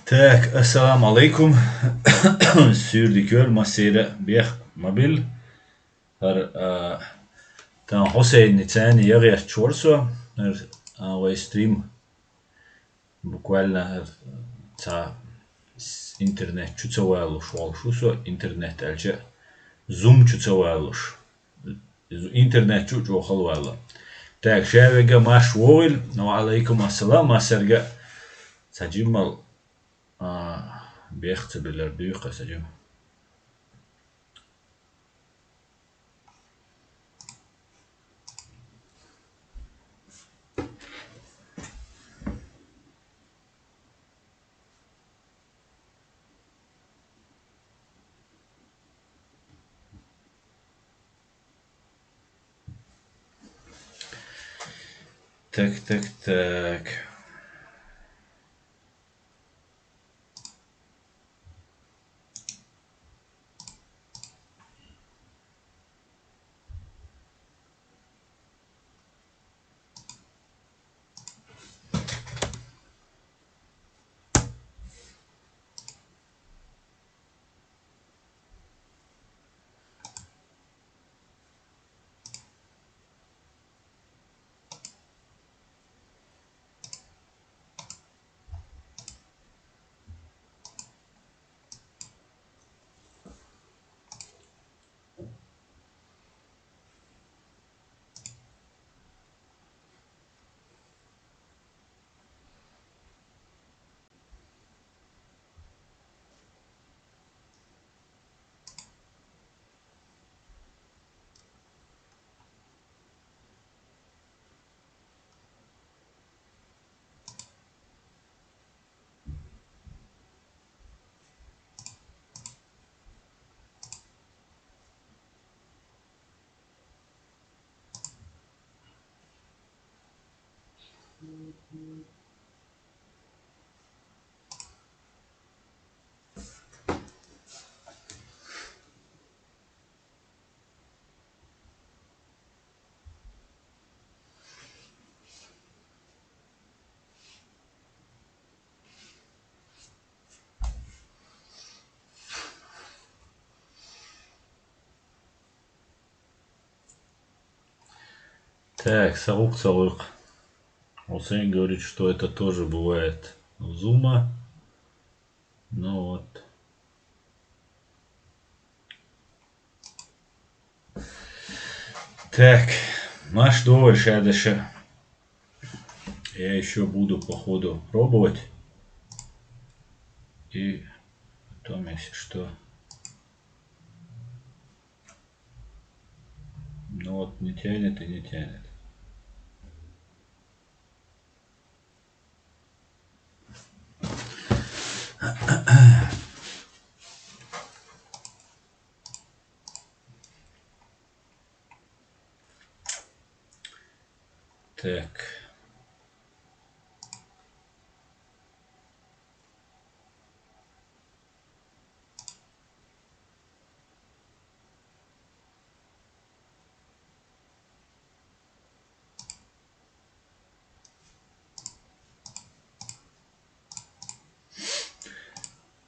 Так, ассаламу алейкум. Sürdükör masire bih mobil. Har tan Hossein тяни يغير تشورسو. Har stream буквально та интернет чуцавалуш волшусо интернет алча зум чуцавалуш. Интернет чучу халвала. Так, шавега маш воил. Ну алейкум ассалам масерга. Саджимал بيخت بالأردوخة سجم. Так. Так, саук. Хусейн говорит, что это тоже бывает у зума. Ну вот. Так, маш дольше дальше. Я еще буду по ходу пробовать. И потом, если что. Ну вот, не тянет и не тянет. Так.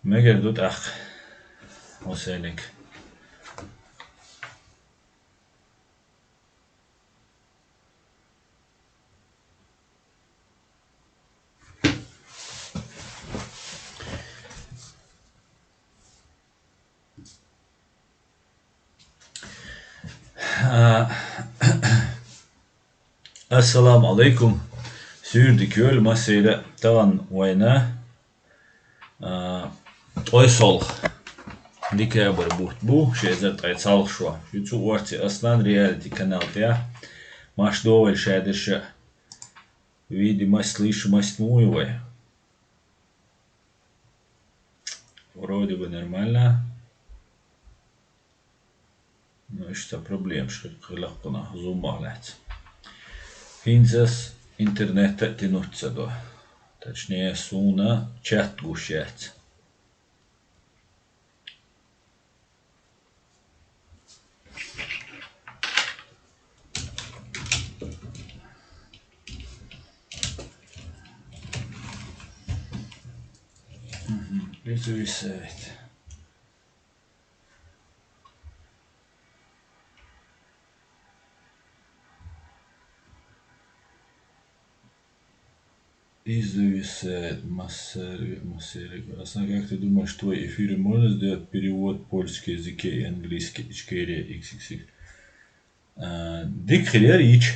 Мегер тут ах. Хусейник. Ассаламу алейкум. Sürdükör masire tavan oyna. Ой сол. Декабрь будет бу, шезет айцал шо. Юту орти аслан реалити канал тя. Маш доволь шедеше. Видимость, слышимость муевая. Вроде бы нормально. Но что проблем, что легко зумалять. Финзас интернета тянуться до. Точнее, суна чат гущать. Izvisēt. Массерик. Как ты думаешь, твой эфир можно сделать перевод польский языке и английский? Ичкерия XXX. Дикхерия рич.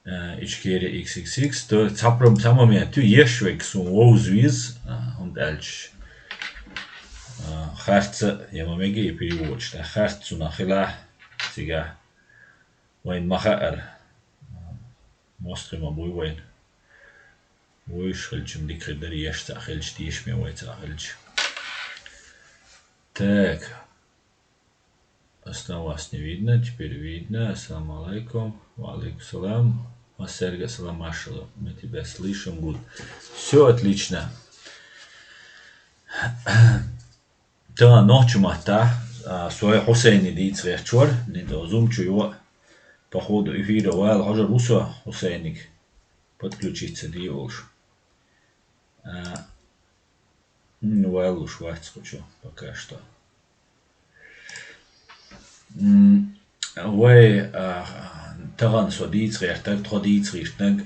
Ичкерия XXX. То самом момент ты ешвек сум оузвиз und эльч. Харца я мамеги перевод. Харцу нахила сега. Вайн махаар. Мострима буй вайн. Уж хельчим дикредер ешта хельч тишме вайца хельч. Так. Основа вас не видно, теперь видно. Ассаламу алейкум. Валейкум салам. Массерга салам машалла. Мы тебя слышим, гуд. Все отлично. Та ночью мата. Своя Хусейни диц речур. Не дозумчу его. По ходу эфира вайл хожа руса Хусейник. Подключиться диолш. Вайл уж вать хочу пока что. Вай таган со диц речтаг, тро диц речтаг.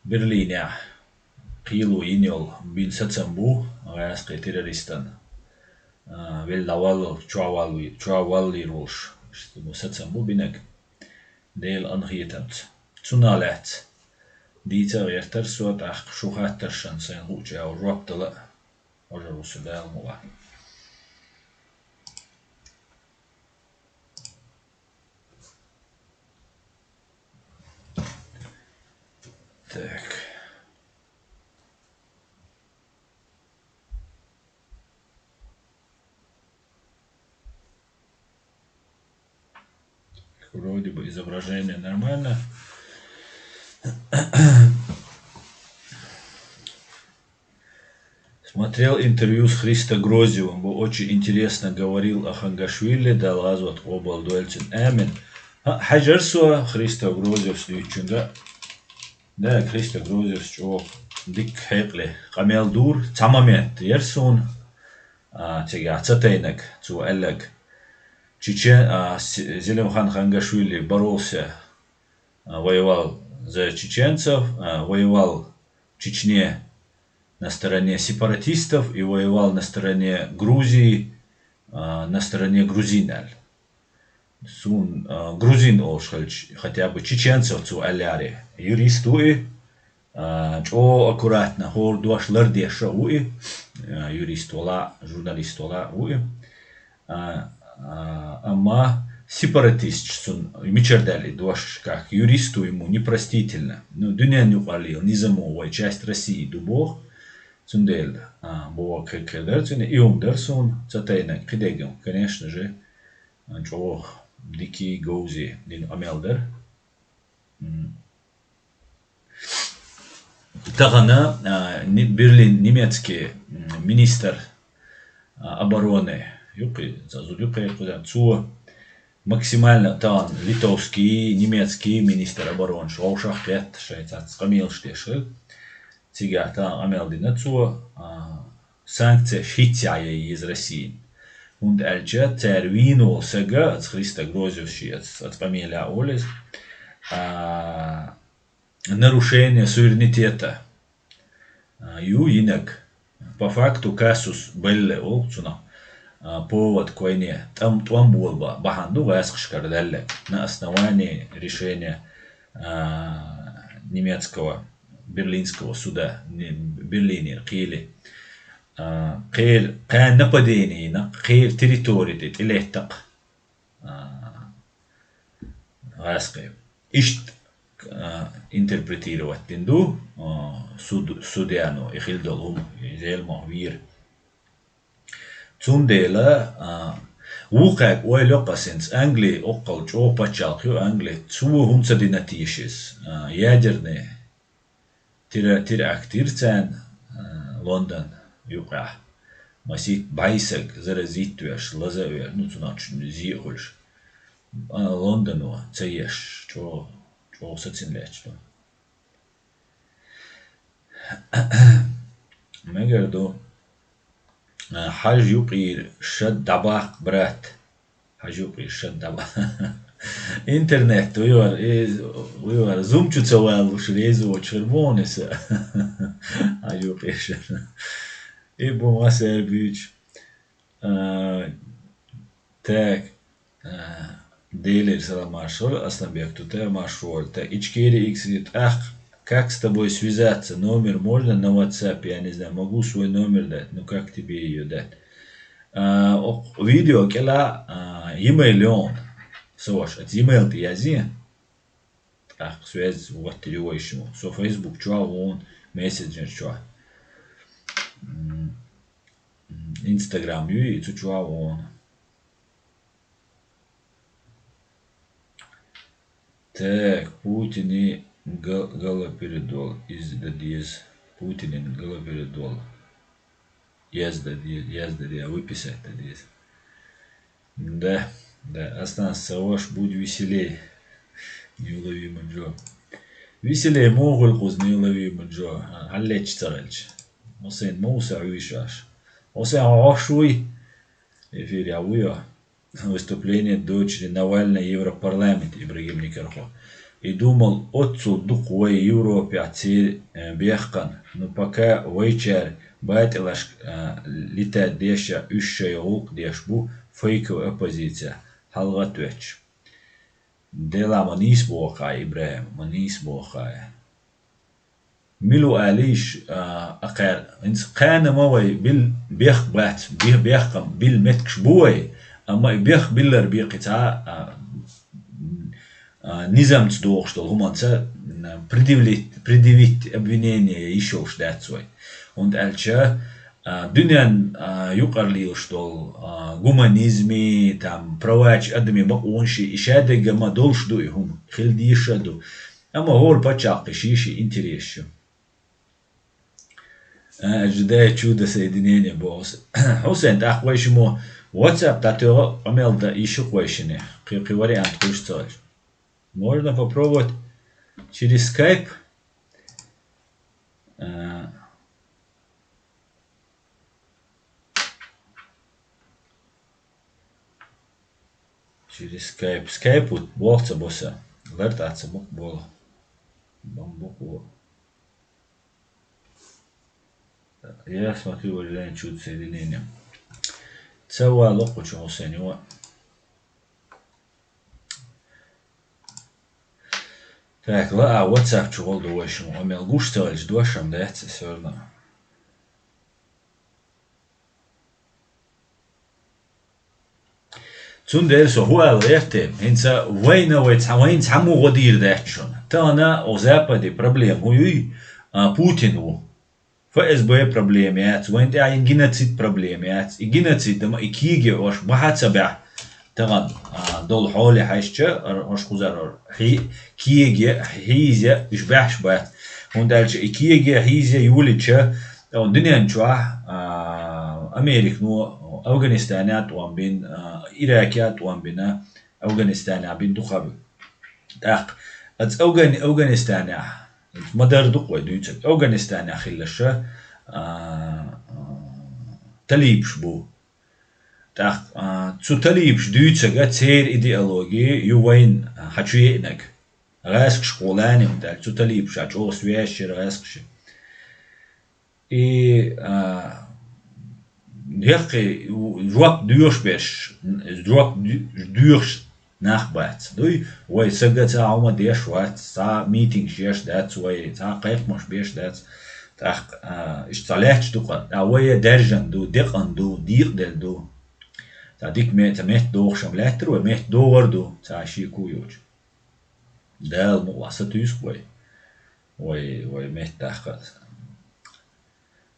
Берлине. Пилу иньол бин сацамбу. Вайскай террористан. Веллавал чуавалли руш. Сацамбу бинек. Дeel angegeven. Tsunalet. Die ter soort ach schuhatterschen zijn goed jou roktele. Oja rusudel moa. Tak. Вроде бы изображение нормально. Смотрел интервью с Христо Грозевым. Был очень интересно говорил о Хангашвили. Дал азот обал дуэльцин эмин. Хаджарсуа Христо Грозев слючунга. Да, Христо Грозев чё дик хекле. Камел дур. Цамамет. Ерсун. Тега цатейнек. Цу эллег. Зелимхан Хангашвили боролся, воевал за чеченцев, воевал в Чечне на стороне сепаратистов и воевал на стороне Грузии, на стороне грузиналь. Грузин хотя бы чеченцев цу аляри. Юристуи, чо аккуратно, хор дуаш лардеша уи, юристола, журналистола уи. Ама сепаратист, мечердали, дуаш как юристу ему непростительно. Но дуня не упалил, не замовой, часть России дубох, цундель, бог кредерцин, и умдерсон, цатейна, кидегем, конечно же, чего дикий гоузи, дин амелдер. Тагана Берлин, немецкий министр обороны. Юпи, зазудюпи, цу максимально там литовский, немецкий министр обороны, шоушах пять, шейцат, скамил штешил, тига там амелдина цу санкции шитяя из России. Und tervino сега от Христа Грозевщи от фамилия Олес нарушение суверенитета. Юинек по факту касус белле олцуна. Повод к войне. Там был баханду васкшкар далек на основании решения немецкого берлинского суда в Берлине Кили. Кил кан нападение на кил территории телетак васкай. Ишт интерпретировать тинду судьяну и хилдолум зельмо вир. Цундела вукак ойлопасенс Англи окол чо пачалхю Англи цу хунцадинатишис ядерные терактирцен Лондон юка масит байсек заразитуеш лазавер ну цунач зиохольш Лондону цееш чо сацинлеч مجردو حاج يقير شد دباق برات حاج يقير شد دباق انترنت ويور زوم چو تسوال وشريزو وشربونس حاج يقير شد إبو ما سير بيج تاك ديلر سلام маршрут أصلا بيكتو تا маршрут تا ичкери иксит ах как с тобой связаться номер можно на WhatsApp я не знаю могу свой номер дать ну как тебе ее дать видео кела e-mail он сош от e-mail ты язи ах связь вот ты его ищу со Facebook чуа он мессенджер чуа Instagram ю и чуа он Так, Путин галоперидол издадиз. Путин галоперидол. Яздадиз, выписать дадиз. Да, остался ваш, будь веселей. Неуловимый Джо. Веселей могul куз неуловимый Джо. Аллеч царальч. Осен моуса вишаш. Осен ашуй. Эфир я уйо. Выступление дочери Навальной в Европарламенте Ибрагим Никархо. И думал, отцу дух в Европе отцель бехкан, но пока вечер байтилаш летает деша ущая улк дешбу фейковая оппозиция. Халгат веч. Дела манис бохай Ибрагим, манис бохай. ملو آليش أقار إنس قانا موي بال بيخ بات بيخم بالمتكش بوي أما بيخ بالر بيقطع نظام تدوخ что гуманца предъявить обвинение еще уж дать свой und альча дюнян юқарлил что гуманизме там правач адами бакунши ишадега мадолш дуйхум хилдишаду أما هو البتشاق شيء интересно جداي تشودا سيدينيني بوس حسين تاخوي شمو واتساب تاتو عمل да еще кое-что какой вариант хочешь можно попробовать через Skype через Skype вот болца босса вертаться мог было бамбуку. Я смотрю вариант чуть соединения. Целая локу чего сеньора. Так, ла, WhatsApp чего дуешему. Омел гуш целый дуешем, да, это все равно. تندل هو الريفتي إنسا وين تحمو غدير داشون تانا أوزابا دي проблем هوي بوتين فإز بي проблемات وين تعين جيناتسيد проблемات جيناتسيد دم إكيجي وش بحث سبع تغن دول حولي حيشة وش خزر كيجي هيزة إشباحش بات وندالش إكيجي هيزة يولدش الدنيا نشوح أمريكا نو أفغانستانات وان بين إراكيات وان بين أفغانستان بين دخابي أخ أت أفغانستان مدار دقوة دوتك أفغانستان خلشة تليبش بو أخ تسو تليبش دوتك أتسير إيديولوجي يوين حشيئنك غاسك شقولاني مدال تسو تليبش أتشو سوياشي غاسكش Яхи жуап дюш беш, жуап дюш нахбат. Дуй, ой, сагата аума деш ват, са митинг жеш дат, ой, са кайф маш беш дат. Так, ишталеч дука, ой, держан ду, декан ду, дикдел ду. Та дик мет дохшам леттер, ой, мет догар ду, та ши куюч. Дел му васа тюск, ой, мет тахкат.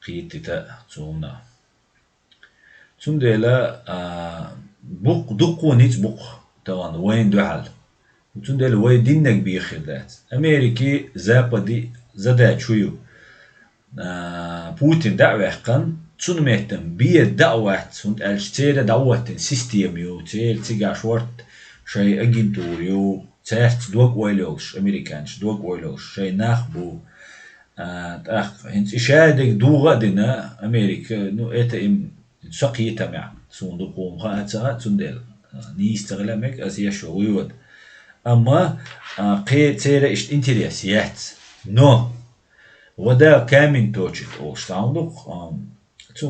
Хити та цумна. تندلا بق دقو نيت بق طبعا وين دحل وتندلا وين دينك بيخدات أمريكي زابدي زدا شويو بوتين دعوة قن تنميتم بيه دعوة سنت الشتيرة دعوة سيستم يو تيجا شورت شيء أجنتور يو تيرت دوق ويلوش أمريكانش دوق ويلوش شيء ناخبو هنت إشادك دوغا دينا أمريكا نو إتا إم سقي تمع صندوقهم خاطر تندل نيستغلمك أسيشو ويود أما قي تيرا إشت إنترياسيات نو ودا كامين توجد أو صندوق تو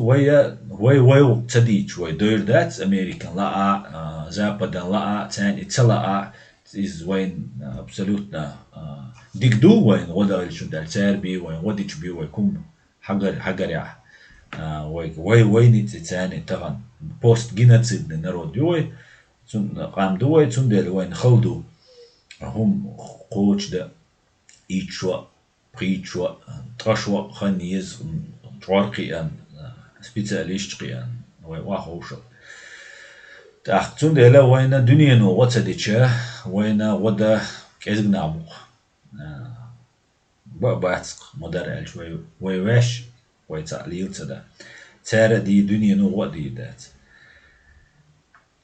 ويا تديج ويا دور دات أمريكان لا زابدا لا تاني تلا is وين absolutna ديكدو وين ودا الشدال سيربي وين وديش بي ويكون حجر يا وين تاني طبعا بوست جيناتسيد نرود يوي قام دوي تندل وين خلدو هم قوش ده إيشوا بريشوا ترشوا خنيز ترقي أن سبيتاليست قيان واخوش تاختون ديلا وين دنيا نو واتسديتشا وين ودا كيزغنا ابو باتسق مدار شوي ويواش ويتعليل تدا تارا دي دنيا نو ودي دات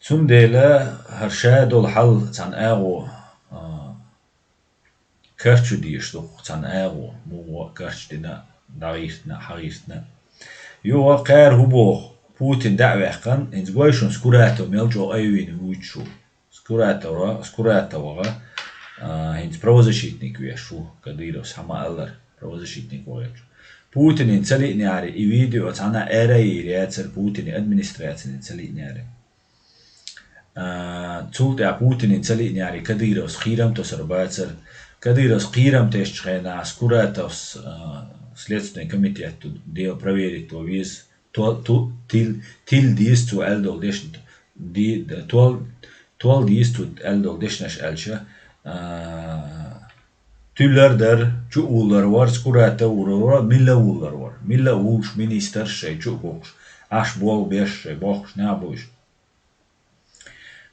تون ديلا هرشاد الحل تان اغو كرتشو ديشتو تان اغو مو كرتش دينا داريختنا حريختنا يو قار هبوغ بوتين دعوة قن إنز قويشون سكوراتو ميلجو أيوين ويتشو سكوراتو ورا إنز بروزاشيتنيك ويشو كديروس هما ألر بروزاشيتنيك ويشو بوتين إنسالي نياري إيفيديو أتانا إيراي رياتسر بوتين أدمنستراتين إنسالي نياري تولت يا بوتين إنسالي نياري كديروس خيرم تسرباتسر كديروس خيرم تشخينا سكوراتوس Следственный комитет дел проверить то виз til dies to eldol desh di 12 dies to eldol deshnash elcha tüller der chu ular var skurata urora milla ular var milla uş minister şey chu box aş bol beş box ne boş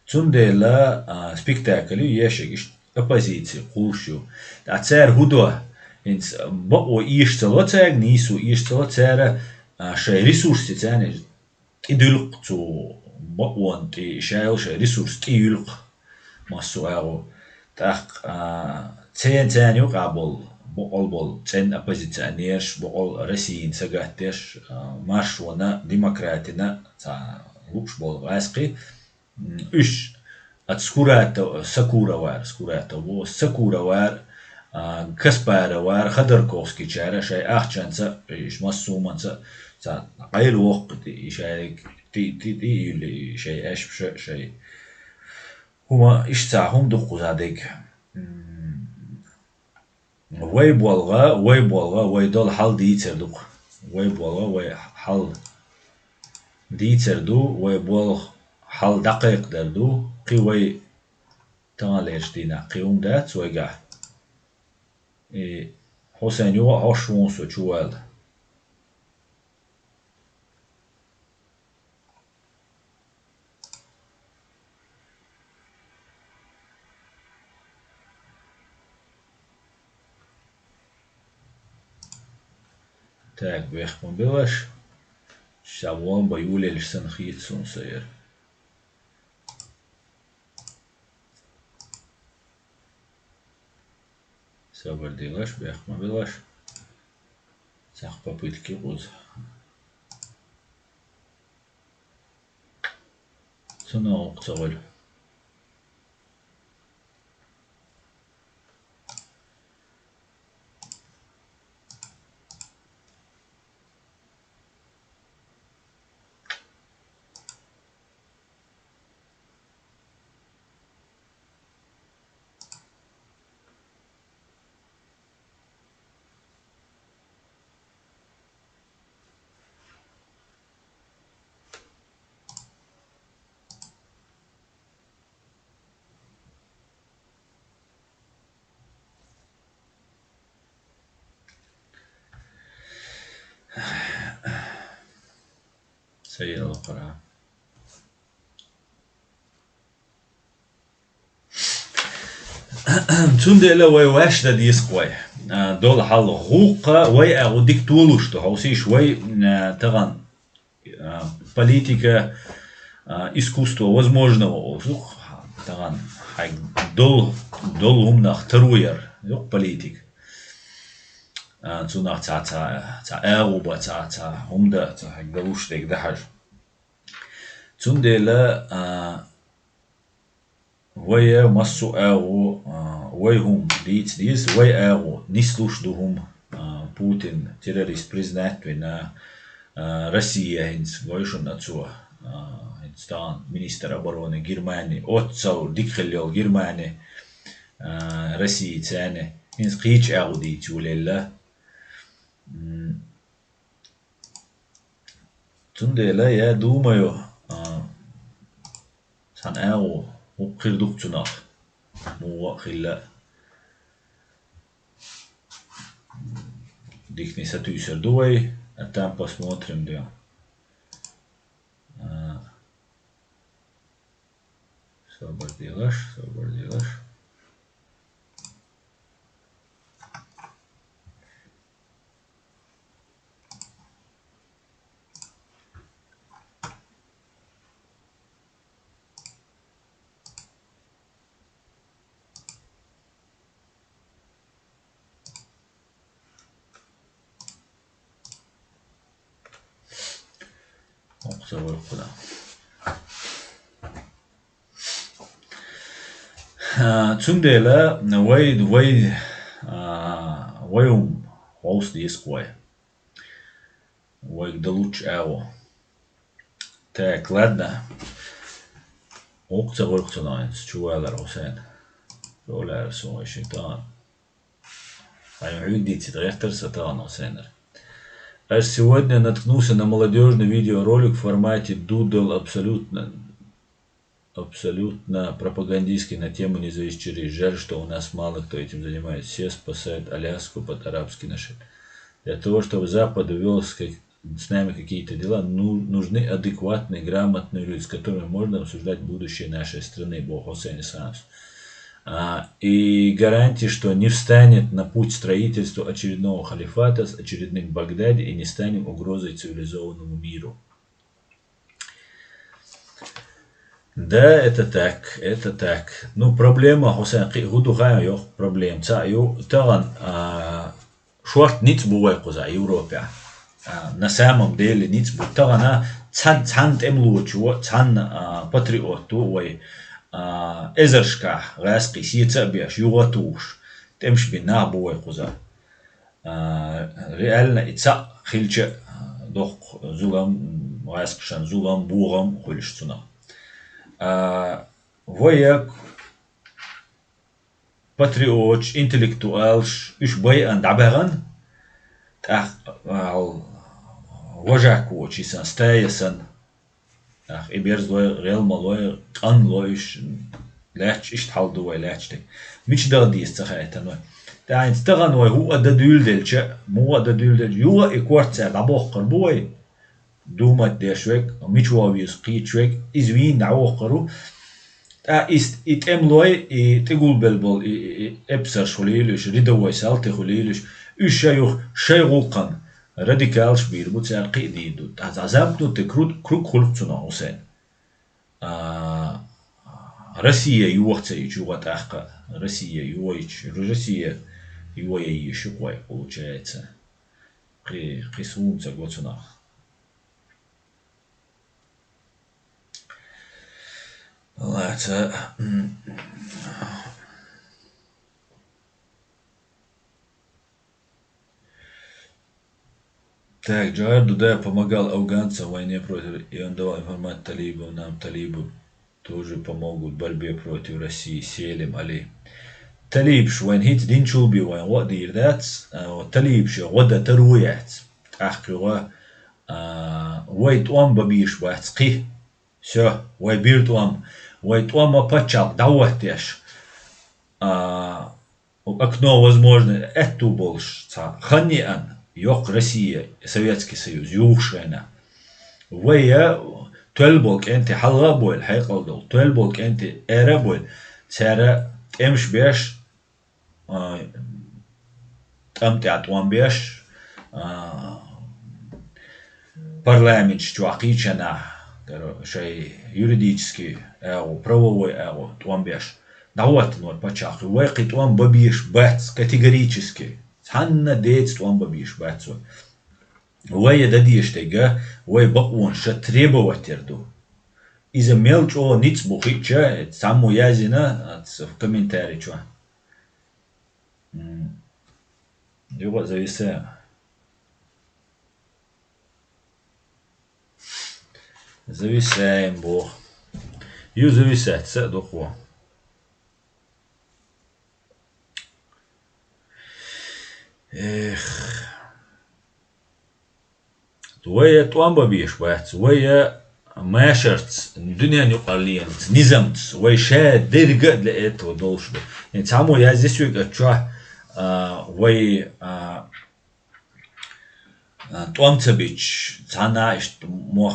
tundela spektakli yeşek iş opozisiya qulshu atser hudo إنس بقوا يشتغلوا تاج نيسو يشتغلوا تارا شيء ريسورس تاني تدلق تو بقوا أنت شيء ريسورس تيلق ما السؤال تاق تاني وقابل بقول تان أبوزيتيونيرش بقول رسين سجاتش مارشونا ديمقراطينا تا لوكش بول غاسقي إيش أتسكورات سكورا وار سكورات بو سكورا وار كسبارة وار خدركوفسكي شارع شيء أحسن إيش مسوم تا قيل وقت شيء تي شيء إيش شيء هما إيش تاعهم دقوا زادك ويبولغا ويدل حل ديتر دق ويبولغا ويحل ديتر دو ويبولغ حل دقيق دردو قوي تماليش دينا قيوم دات ويقع حسين يوغا هاشونسو چوال تاك بيخمن بلاش شابوان بيولي لسن خيط سون سير صبر ديلاش بيخمن بلاش ساق попытки قوز سنة وقتغل سيئة القراءة تونده إلا واش دا ديس قوي دول حال غوقا وي أغو ديك تولوش تو هاوسي شوي تغن политика искусство возможного таган дол умнах труер политик цунах ца эуба ца умда ца галуштек дахаж. Цундела ويا مسو أغو ويهم ديس ويا أغو نسلوش دوهم Путин террорист признать вина Россия хинс войшон отцу стан министр обороны Германии отцау дикхелел Германии России цены хинс хич Агу дитюлелла Тундела я думаю сан Агу وقردوقتنا مو خلا ديكني ساتويسر دوي التام посмотрим да собор делаш собор куда Цундела ويوم هوس دي سكوي ويقدلوش أو تاك لدنا وقت غرقتنا شو هذا الحسين ولا رسول الشيطان عيد تتغير сатана Сенер. Аж сегодня наткнулся на молодежный видеоролик в формате Doodle абсолютно пропагандистский на тему независимости. Жаль, что у нас мало кто этим занимается. Все спасают Аляску под арабский наши. Для того, чтобы Запад вел с нами какие-то дела, нужны адекватные, грамотные люди, с которыми можно обсуждать будущее нашей страны. Бог Хусейн Санс. И гарантии, что не встанет на путь строительства очередного халифата с очередным Багдаде и не станем угрозой цивилизованному миру. Да, это так. Ну, проблема, Хусейн, гудухая yok проблем. Таган шорт ниц бувайку за Европе. На самом деле ниц бу. Тагана цан темлучу, цан патриоту, ой. Эзершка, раски, сиецабеш, югатуш, темш бина бувайку за. Реально, ица хилче дох зулам, раскшан зулам бугам хулишцуна. Вояк патриотш, интеллектуалш, уж бай андаберан, так вожакуч, исан стаясан, иберз лой рел малой кан лойш, лач ишт халдуай лачтик. Мич дардист цахайтаной. Та инстаганой ху ададюлдельче, му ададюлдельче, юга и квартца дабох карбуай. دومت داشوك ميشواويس قيتشوك إزوين نعوقرو إتأملوي تقول بالبول إبسر شوليلوش ردوي سالتي خوليلوش إشيوخ شيغوقن راديكالش بيربو تسارقي ديدو تعزامتو تكروت كروك خلقتنا حسين روسيا يوقت يجوغت أحقا روسيا يوي يشوكوي получается قيسون تقوتنا Так, Джоэр Дудай помогал афганцам в войне против, и он давал информацию талибам, нам талибы тоже помогут в борьбе против России, Селим Али. Талиб швайн хит дин чулби вайн what дир дат, талиб шо вода таруят, ахкива, вайт уам бабиш вацки, все, вай бирт уам. ويتوما باتشال دعوتيش окно возможно эту больше ханьян yok Россия Советский Союз юшена ويا تلبولك أنت حلقة بول حيقول تلبولك أنت إيرا بول سارة تمش بيش تمتع توان بيش парламент чуакичана شيء юридический правовой туан беш. Дават нор пачах. Веки туан бабиш бец категорически. Hanna deets tuam babish batso. Вая дадиштега, вай бакун ша требовательду. Из-за мелчо ниц бухича, саму язина в комментарии чё. Его зависает. Зависаем бог. Ю зависать, це дохо. Эх. ويا توامبا بيش بات ويا ماشرت الدنيا نقاليا نظمت ويا شاد درجة لقيت ودولش يعني تعمو يا زيسوي قتشوا ويا توامت بيش تعنا إيش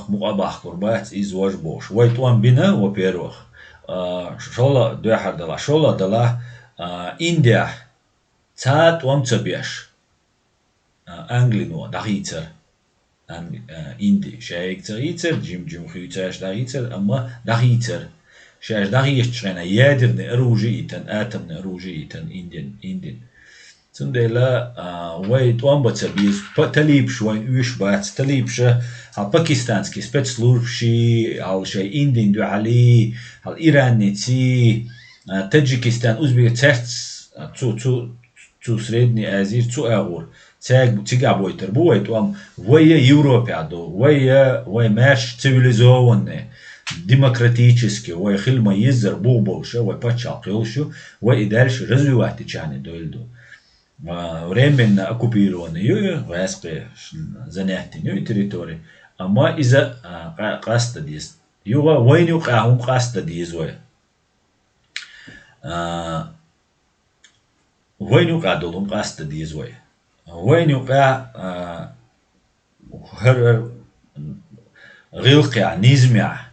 مقابح قربات إزواج بوش ويا توام بينا وبيروح شولا دوحر دلا شولا دلا إنديا تا توامت بيش أنجلينو دقيتر إندي شايك تغيتر جم خيوتاش دغيتر أما دغيتر شاش دغيش شغنا يادر نروجي إتن آتم نروجي إتن إندين تندلا وي توان بتسبيز تليب شوين ويش بات تليب شه هال باكستانسكي سبتسلورشي هال شي إندين دو علي هال إيراني تي تاجيكستان أوزبيك تحت تو سريدني آزير تو أغور تيجا بويتر بويت وام ويا Европа до ويا ماش цивилизованные демократически ويا خلما يزر بوبوشه ويا باتشاقيوشو ويا дальше развивать течане дойлду временно оккупированные войска занятые территории ама из-за قصد ديز يوغا وين يقعهم قصد ديز وين يقعدون قصد ديز وين يقع غلقع نزمع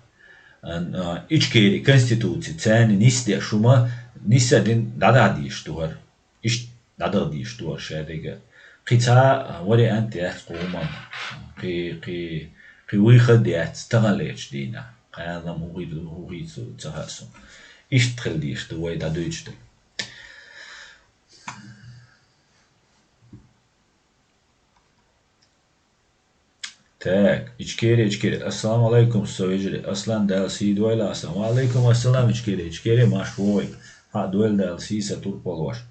إشكيري كونستيتوتي تاني نيستي شوما نيسادين دادا ديشتوهر إش دادا ديشتوهر شاديجا قيتا وري أنتي أحقوما قي ويخد ديات تغليش دينا قانا مغيد تهاسو إش تخل ديشتو وي دادو يجتو Так, ичкери, ассаламу алейкум, совежили, аслан дал си дуэла, ассаламу алейкум, ассалам, ичкери, маш вой, дуэль дал си сатур полош.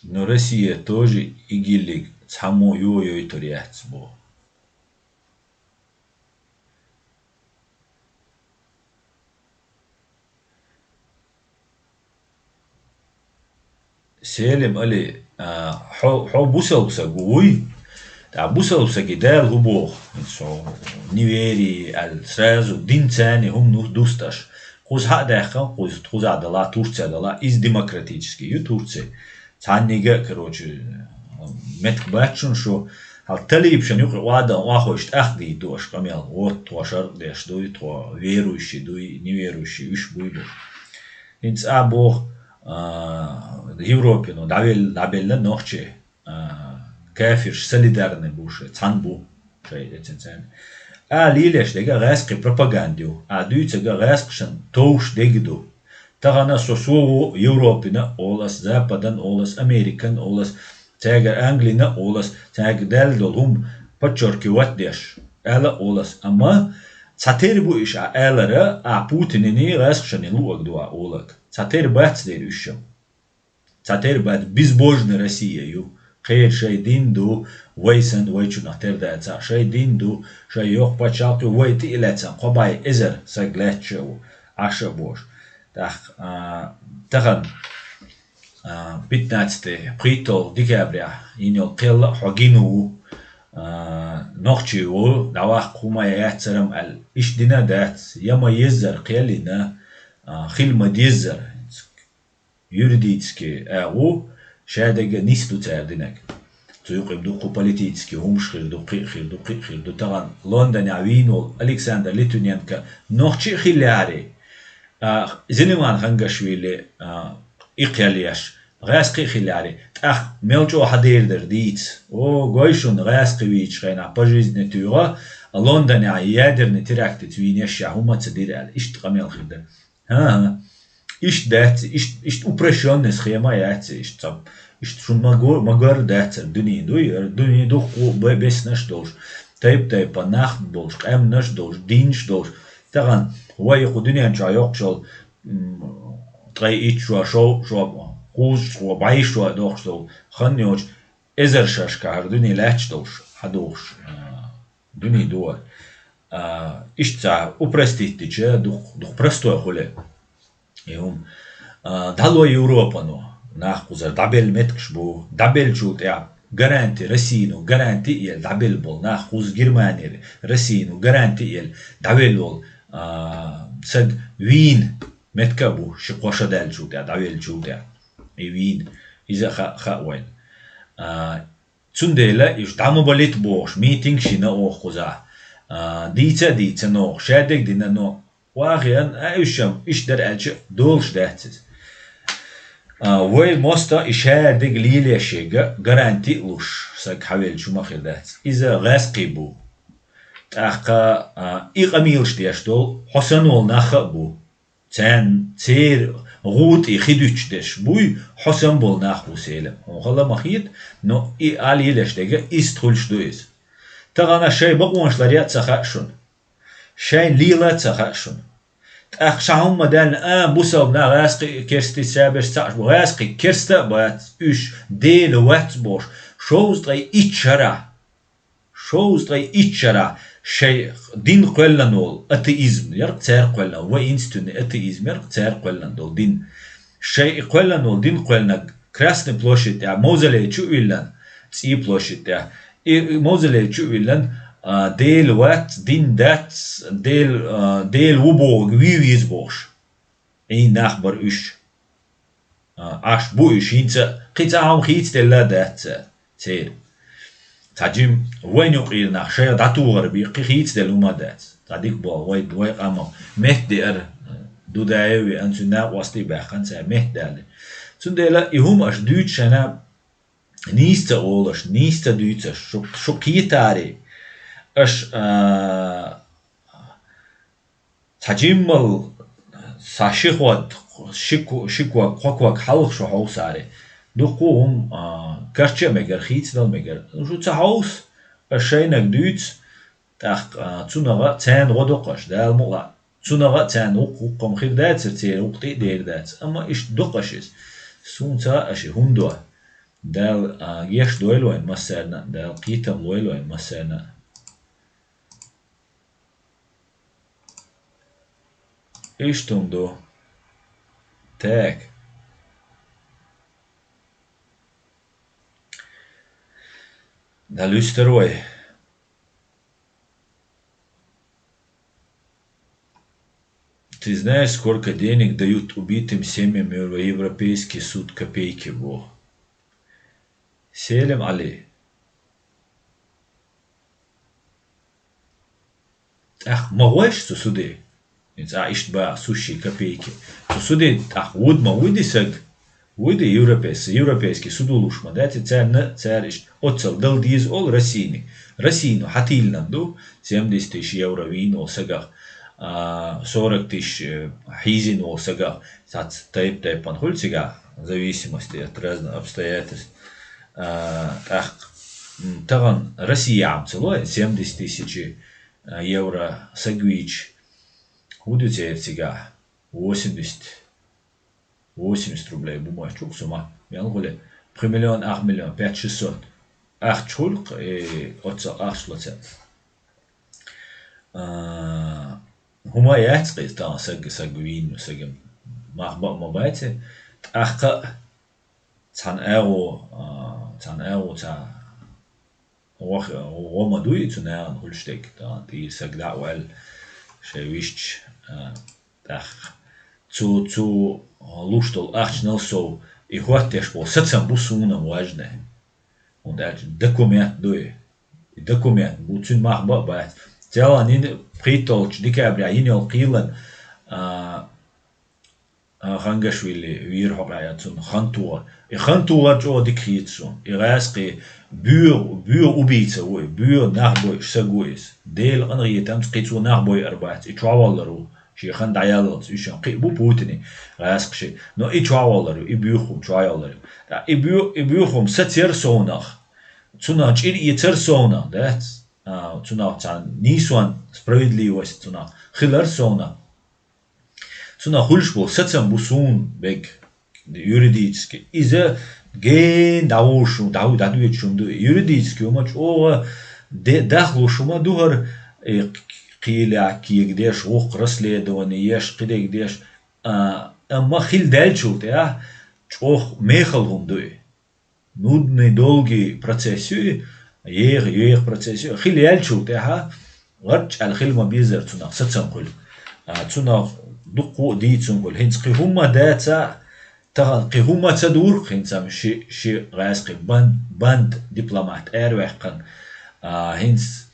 Но Россия тоже игилик, само йо-йо ториац бо. Селим али حو بوسل بسقوي تاع بوسل بسقيدال هبوخ не вери сразу дин цани هم دوستاش خوز ها داخل خوز عدلا Турция дала из демократически ю Турция цаннига короче метк бачун шо هل талибшан юк вада вахошт ахди дош камел вот тошар деш дуй то верующий дуй неверующий уж буйду инц абох Европе, но давелла ночи кафирш солидарный буше, цанбу, шейде ценцен. А лилеш дега рэски пропагандию, а дюйцега рэскшен тоуш дегду. Тагана сосову Европина олас, Западан олас, Американ олас, тяга Англина олас, тяга дельдолум подчеркивать деш. Эла олас, ама цатер бу иш а элара, а Путинини рэскшен луак дуа олак. Цатер бац дерющем. Цатер бац безбожная Россия ю. Хейр шей динду, вейсен вейчу нахтер даца, шей динду, шей йох пачалку вейти илецан, кобай эзер саглетчеу, аша бож. Тахан 15 притол декабря иньол келла хогину нохчиу давах кумая яцерам ал иш дина дат яма езер қиялина خلما ديزر юридически ау шадега нисту цердинек туюқим дуқу политически умшхирду қирду таган Лондон авинол Александр Литвиненко нохчи хиляри зинеман хангашвили иқялияш غاسقي خلاري ах мелчо хадердер диц о гойшун غاسقي вич خينا по жизни тюра Лондон ядерный теракт твинеш хума цедирал ишт камел хидер ها isto deve, isto upressiona schema яйца, isto schon magor deve, dunia do bes nas dos, taip pa nacht dos, nas dos, dienst dos, daran, hoe je dunia jayok shol, drei ich schon Hús og bæsua doxtó xannjóč ezersaskár duní lecstos hadós duní dór istá uprestitiče duch presto hole dalo Европану нахузар дабел меткшбу дабел чут я гаранти Россину гаранти ел дабел бол нахуз Германия Россину гаранти ел дабел бол сад вин меткабу шиқоша дал чут я дабел чут я Wien إذا خاوين تندلا إيش دامو بليت بوش ميتينغ شينا أو خزا ديتا نو شادك دينا نو واقعا أيشم إيش در ألش دولش دهتز وي موستا إشادك ليلي شيغا غارانتي لوش ساك حويل شو مخير دهتز إذا غاس قيبو تاقا إيقاميلش ديشتول حسنول نخبو تير غوت خدوش دش بوي حسن بول ناخو سيلم وخلا مخيت نو علي لشتيغا استخلش دويز تغانا شاي بقوانش لاريا تسخاشون شاي ليلا تسخاشون شاهم مدان بوسو نا غاسقي كيرستي سابش تاش بو غاسقي كيرستا بات اش ديل وات بوش شوز دري اتشرا شيء دين قلنا أتيزم يرق تار قلنا وإنستون أتيزم يرق تار قلنا دول دين شيء قلنا دين قلنا كراسن بلوشت يا موزلي شو إلان تي بلوشت يا موزلي شو إلان ديل وات دين دات ديل وبوغ ويز بوش إيه نخبر إيش أش بوش هينسا قيتا هم خيت تلا دات تير تاجم وين يقيل نخشى داتو غربي قيت دلوما دات تاديك بو وي أما مهدر دودايوي أنتنا واسطي بخان سا مهدر تندلا يهم أش دوت شنا نيستا أولش نيستا دوت شو كيتاري أش تاجمل ساشيخوات شيكوا قوقوا حلق شو حوساري دوقوهم كرتشة مجر خيت دل مجر شو تحوس الشيء نقديت تاخ تناغا تان غدقش دال مغلا تناغا تان وقم خير دات سرتير وقتي دير دات أما إيش دقشيس سونتا أشي هندوا دال يش دويلوين مسرنا دال قيتم دويلوين مسرنا إيش تندو تاك Да люстерой. Ты знаешь, сколько денег дают убитым семьям Европейский суд копейки во? Селем Али. Ах, могешь что суды? Ишь-ба, сущие копейки. Что суды, ах, уйди саг. Уйди европейский судулушма, дайте цариш отцел дал диз ол Россину хатильна ду 70 тысяч евро вин ол сагах 40 тысяч хизин ол сагах тайп панхуль сега в зависимости от разных обстоятельств таган Россия амцело 70 тысяч евро сагвич худуцер сега 80 рублей бумажка сумма. Я говорю, 3 миллион, 8 миллион, 5-600. 8 чулк и 8 шлоцет. Хума яцкий там сагвин, сагим. ما بايته أخ تان أو تا وما دوي تناون هولشتك تي سجلا وال شويش أخ تو لوشتل أخشنال سو إخواتيش بول ستسم بوسونا واجنه und Dokument دوي Dokument بوتون مخبأ بايت تلا نين بريتولش ديكابريا ينيل قيلن Rangashvili wir hobayatun Khantua. Khantua jo dikritsun. Irasqi bur ubitsa woy bur narboy sagois. Del anrietam qitsu narboy arbaat. Itrawalaru شيخان دعيالات إيشان قيبو بوتني غاسق شيء نو إيش عوالرو إبيوخم شو عوالرو إبيوخم ستير سوناخ تنا جير يتر سونا ده تنا تان نيسوان справедливость تنا خلر سونا تنا خلش بو ستم بوسون بيك юридически إذا جين داوشو دادويتشون دو юридически وماش أو دخلوا شو ما دوهر قيلة كي قديش وق رسلي دوانيش قدي قديش أما خيل دالشو تيا أو ميخلهم دوي نودني долгий процессию ех процессию خيل يالشو تيا غرج على خيل ما بيزر تنا ستسن كل تنا دقو دي تسن كل هنس قيهما داتا تغن قيهما تدور خنسام شي غاسقي باند دبلومات وحقن هنس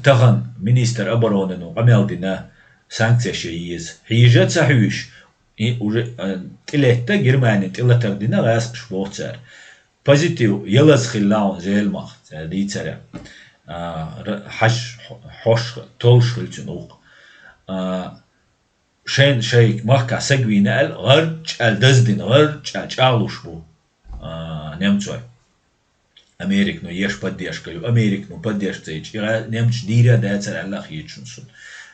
تغن مينستر أبروننو قمالدنا سانكسيا شييز هيجات سحويش تلاتة جرماني تلاتة دينا غاسقش بوغتسار بوزيتيو يلز خلاون زيلماخ دي تسارا حش تولش خلتنوق شين شيء ماكا سجوي نقل غرج الدزدين غرج أجعلوش بو نمتوي أمريك نو يش بديش كلو أمريك نو بديش تيج نمتش ديرة داتر الله يجونسون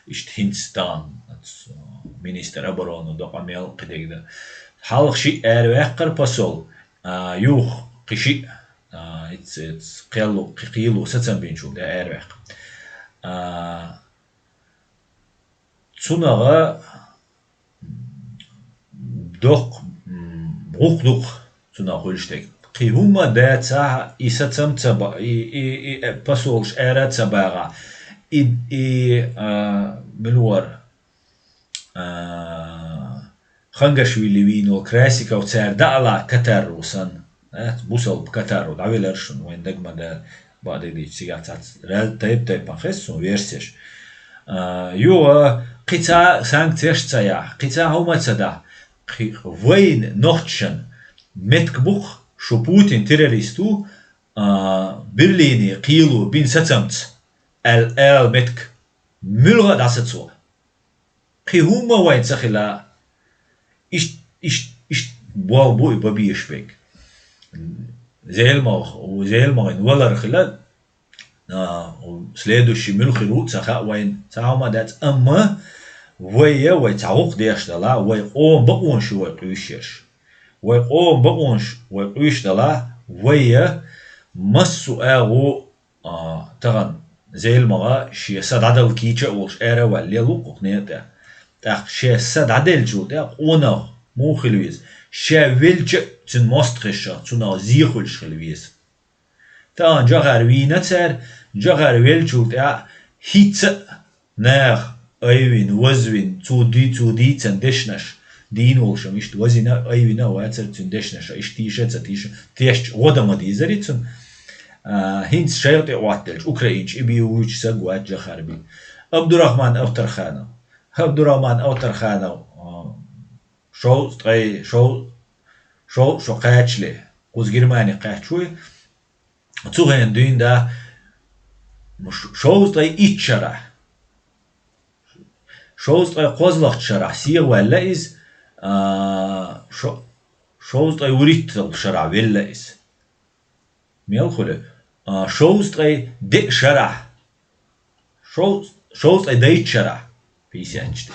إشت هندستان مينستر أبرونو دق أميل قديك ده حالق شيء أروحكر بسول يوخ قشي قيلو ستن بينشو ده أروح تونغا دق بوخ تونغا خلشتك قيهما داتا إستم تبا بسولش أراد تباغا ملور خنگشويلي وينو كراسيكا وتسار دعلا كتر وسن بوصل بكتر ودعويلرشن وين دقما دا بعد دي سيغاتات رال تايب بانخسون ويرسيش يو قطع سانكتيش تايا قطع هما تدا وين نوختشن متكبوخ شو بوتين تيروريستو برليني قيلو بين ستمت ال متك ملغا داستسو قي هما وين سخلا إش بوي ببيش بيك زي المغ ولا رخلا следующий ملخلو سخا وين ساهما دات أما وي تعوق ديش دلا وي قوم بقونش وي قيشيش وي قوم بقونش وي قيش دلا وي مسو اغو تغن زي المغا شي سد عدل كيتشا وش ارا واللي لوق قنيتا تاخ شي سد عدل جو تاخ اونا مو خلويز شي ويلج تن ماستخشا تنا زيخلش خلويز تا جاغر وينتر جاغر ويلجو تا هيت ناخ ايوين وزوين تو دي تندشنش دين ولش مش وزينا ايوينا واتر تندشنش ايش تيش ودما دي زريتن هينس شيرت واتلج اوكراينش ابيوش سغوات جخربي عبد الرحمن اوترخانه شو قاچله قوز جرماني قاچوي تسوغن دين دا شوز طي إتشرح شوز طي قوزلخ شرح سير ولا إز شوز طي وريت شرح ولا إز ميل خله شوز طي دي شرح شوز طي ديت شرح في سانشت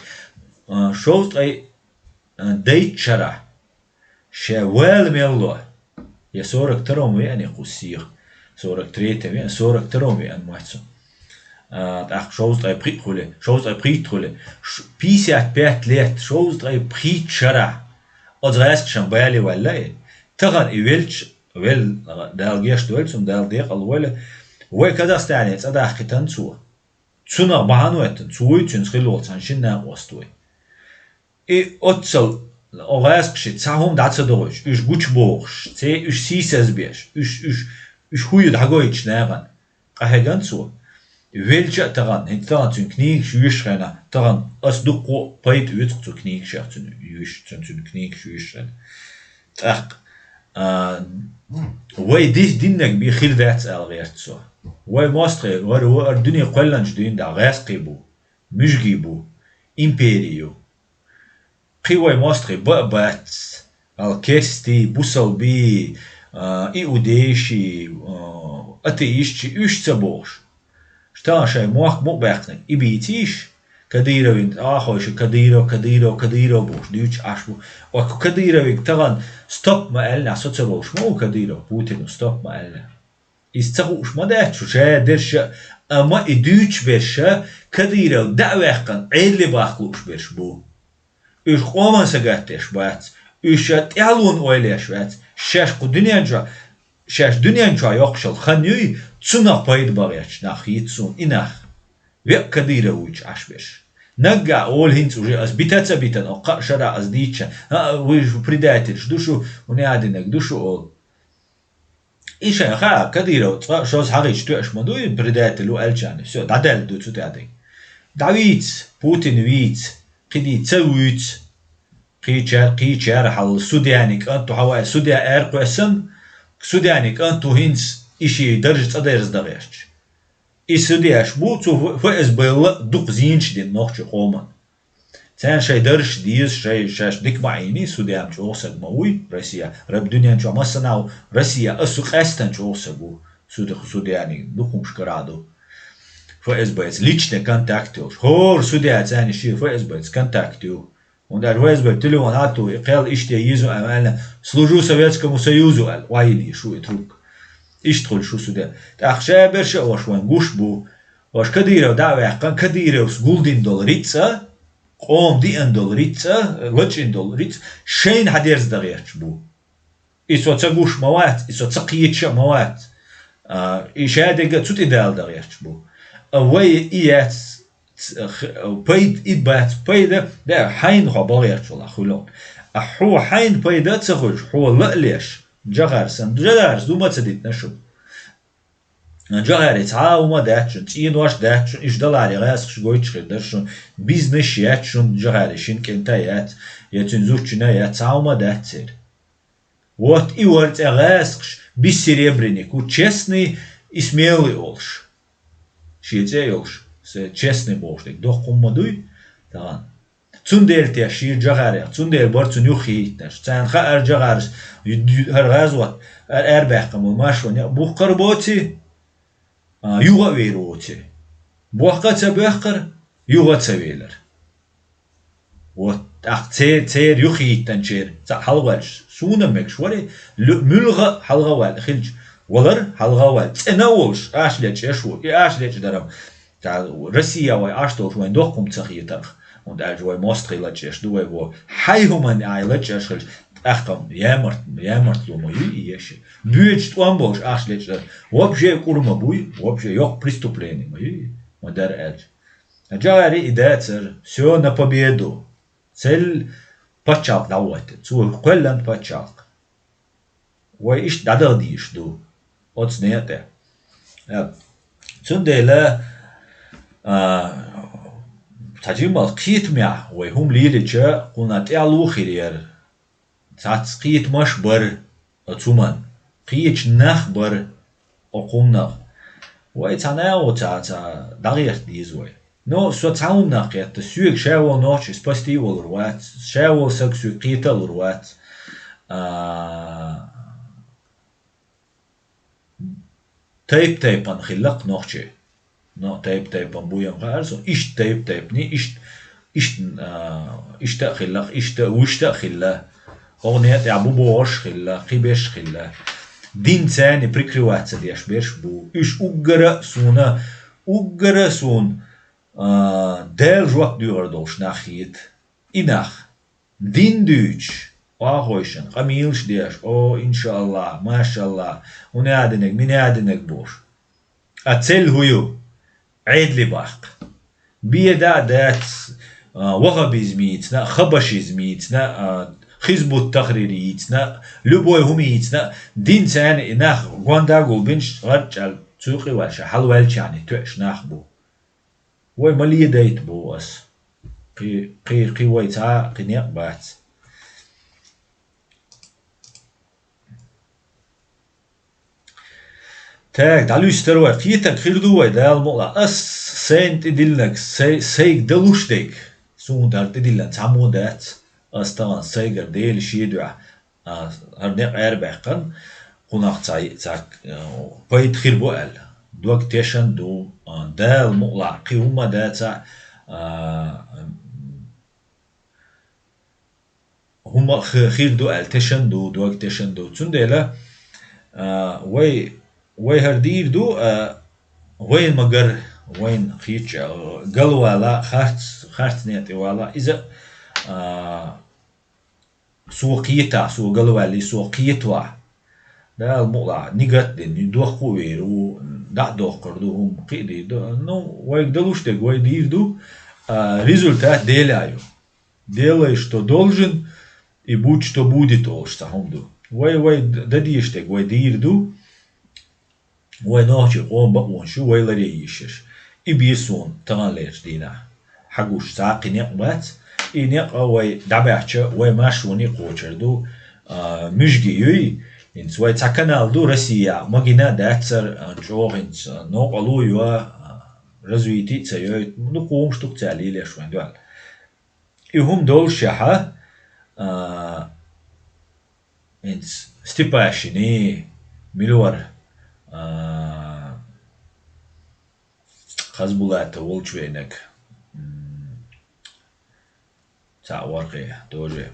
شوز طي ديت شرح شوال ميلو يسورك تروم يعني قصير سورك تريته يعني سورك تروم يعني محسن ach shows drei Pritrule Pisiat Bert lehrt shows drei Pritschara und reist schon bei alle wallahi tagan iwelch wel dal gest wel zum dal der alwele wo Kasachstan jetzt da khitan zu nach bahanuetten zu üten schrilot san shinna ostoi otsel reist shit sahum dazu durch ich guchborch ze ich sises bish ich huye dagoich naran qahegan zu welcher daran hinter zu knie schüschreiner daran as du peit ut zu knie schacht zu knie schüschren ach وای دینک بی خیل وقت الگرد سو وای ماستر وار الدنيا قلنج دين دا غاس قيبو مش جيبو إمبريو قوي مصري بقبات الكستي بوسلبي إيوديشي أتيشي إيش تبوش شتان شيء موك مقبقنك إبيتيش كديروين آخوش كديرو بوش ديوش عشبو وكو كديروين تغن ستوب ما قالنا سوتسروش مو كديرو بوتين ستوب ما قالنا يستغوش ما داتشو شادرش أما إدوش برشا كديرو دعوة عيد باخلوش برش بو إيش قومان سجاتش بات إيش تعلون أوليش بات شاش دنيا يقشل خنيوي تسونا بايد باغيش ناخيت سون إناخ ويق كديرة ويش عشبش نقع أول هنس وجي أز بيتان أو قشرة أز ديتشا ويش بريداترش دوشو ونعدنك دوشو أول إيش يا خا كديرة شوز حقيش توش مدوي بريداتر لو ألجاني سو دادل دو تسو تعدي داويت بوتين ويت قدي تسويت قيتشار حال سودانيك أنتو حوا سودا إير قسم سودانيك أنتو هنس إشي درجة أدرس دغيش إسودياش بوتو فأز بيلا دوق زينش دين نوخش قوما تان شي درش ديز شي شاش ديك معيني سودان جوسق موي روسيا رب دنيا جو مسناو روسيا أسوق أستن جوسقو سوداني دوقمش كرادو فأز بيز ليچne контактиош هور سوديا تاني شي فأز بيز контактио Und ФСБ телефон ату и قال иште يزو أمانة служу Советскому Союзу وايلي شو يترك اشتغل شو سودا تأخشى برشة وشوان قوش بو وش كديرة ودعوة قان كديرة وسقولدين دولاريتسا قوم دين دولاريتسا لتشين دولاريتسا شين حديرز دغيرش بو إسو تسقوش موات إسو تسقيتش موات إشادة تسوت إدال دغيرش بو أوي إيات بيد إدبات بيدا ده حين خباليرش والله خلون أحو حين بيدا تسخوش حو لأليش جغارسن جغارس دوما تديت نشو جغاري تعاوما داتشن تين واش داتشن إش دلاري غاسخش قويتش خدرشن بيزنش ياتشن جغاريشين كنتايات يتنزوشنا يتعاوما داتسير وات إيورت غاسخش بسرебренник честный и смелый олш شيتي олш честный болшдик дохуммадуй таган Цундел те шир жагаре, цундел бар цуню хитнеш. Цан ха ар жагарс, ар газват, ар бахкам машвоня. Бухкар боти, юга вейроти. Бухка цабахкар, юга цавелер. Вот ах цер юхитен чер. Ца халвалш. Суна мекшвари, мулга халгавал хилж. Валар халгавал. Ценаулш, ашлеч эшву, и ашлеч дарам. Та Россия вай аштол швайн дохкум цахитах. Und joy mostri laches do wo hayhuman ay laches achtam yamart lo moy yesh büyük tuambos aslech вообще kurma buy вообще yok преступление мои модер эд ajari idetser все на победу цель пачак давать цу коллан пачак ой иш дададиш ду оцнете цундела تجمع قيت مع وهم ليرجع قلنا تعلو خير تعت قيت مش بر أتومن قيت نخ بر أقومنا ويتنا وتعت دغير ديزوي نو سو تعلم نقيت تسوق شاول نوش سبستي والروات شاول سكسو قيت الروات تيب نخلق نوشي No, تيب بويا مخارسو إيش تيب ني إيش تأخلا إيش وش تأخلا أغنية يعبو بوش خلا قبش خلا دين ثاني بريكروات سديش بيش بو إيش أجرا سون دل جوك دور دوش ناخيت إناخ دين دوش هويشن قميلش ديش أو إن شاء الله ما شاء الله ونعدنك من عدنك بوش أتسل هيو عيد لي باق بيدا دات وغبيزميتنا خبشيزميتنا خزبو التقريريتنا لبوي هميتنا دين ثاني ناخ غونداغو بنش رجال تسوقي واش حلوالش يعني توش ناخبو وي مالي دايت بوس قي ويتا قنيق بات تاك دالو يستروى قيتك خير دوي دال مولا اس سينت ديلنك سيك دلوشتك Suundar tidillan samudat astan saigar del shidwa har ne erbekan قناع تاك بيت خير بقال دوك تيشن دو دا المقلع قيومة دا تا هما خير دو ال تيشن دو دوك تيشن دو تندلا وي هردير دو وين مگر وين خيتش قال ولا خارت نيتي ولا إذا سوقيتا سو قال ولا سوقيتوا ده المقلع نيجات دين دوخ قوير و دا دوخر دو هم قيدي دو نو ويقدلوش تك ويدير دو результат деляю. Делай, что должен, и будь, что будет, олштахомду. Вай дадиш тек, вай дирду, вай ночи قوم بقونشو وي لريشش. إبيسون تغاليش دينا. حقوش ساقي نقبات، إي نقا وي دابعشا وي ماشوني قوشر دو مشجي يوي إنس وي تاكنال دو رسيا مجينا داتسر جوغ إنس نوقلو يوا رزويتي تسيوي نقوم شتوك تالي ليش وين دوال إهم دول شحا إنس ستيباشيني ميلور خزبولات ولشوينك تا ورقي دوجي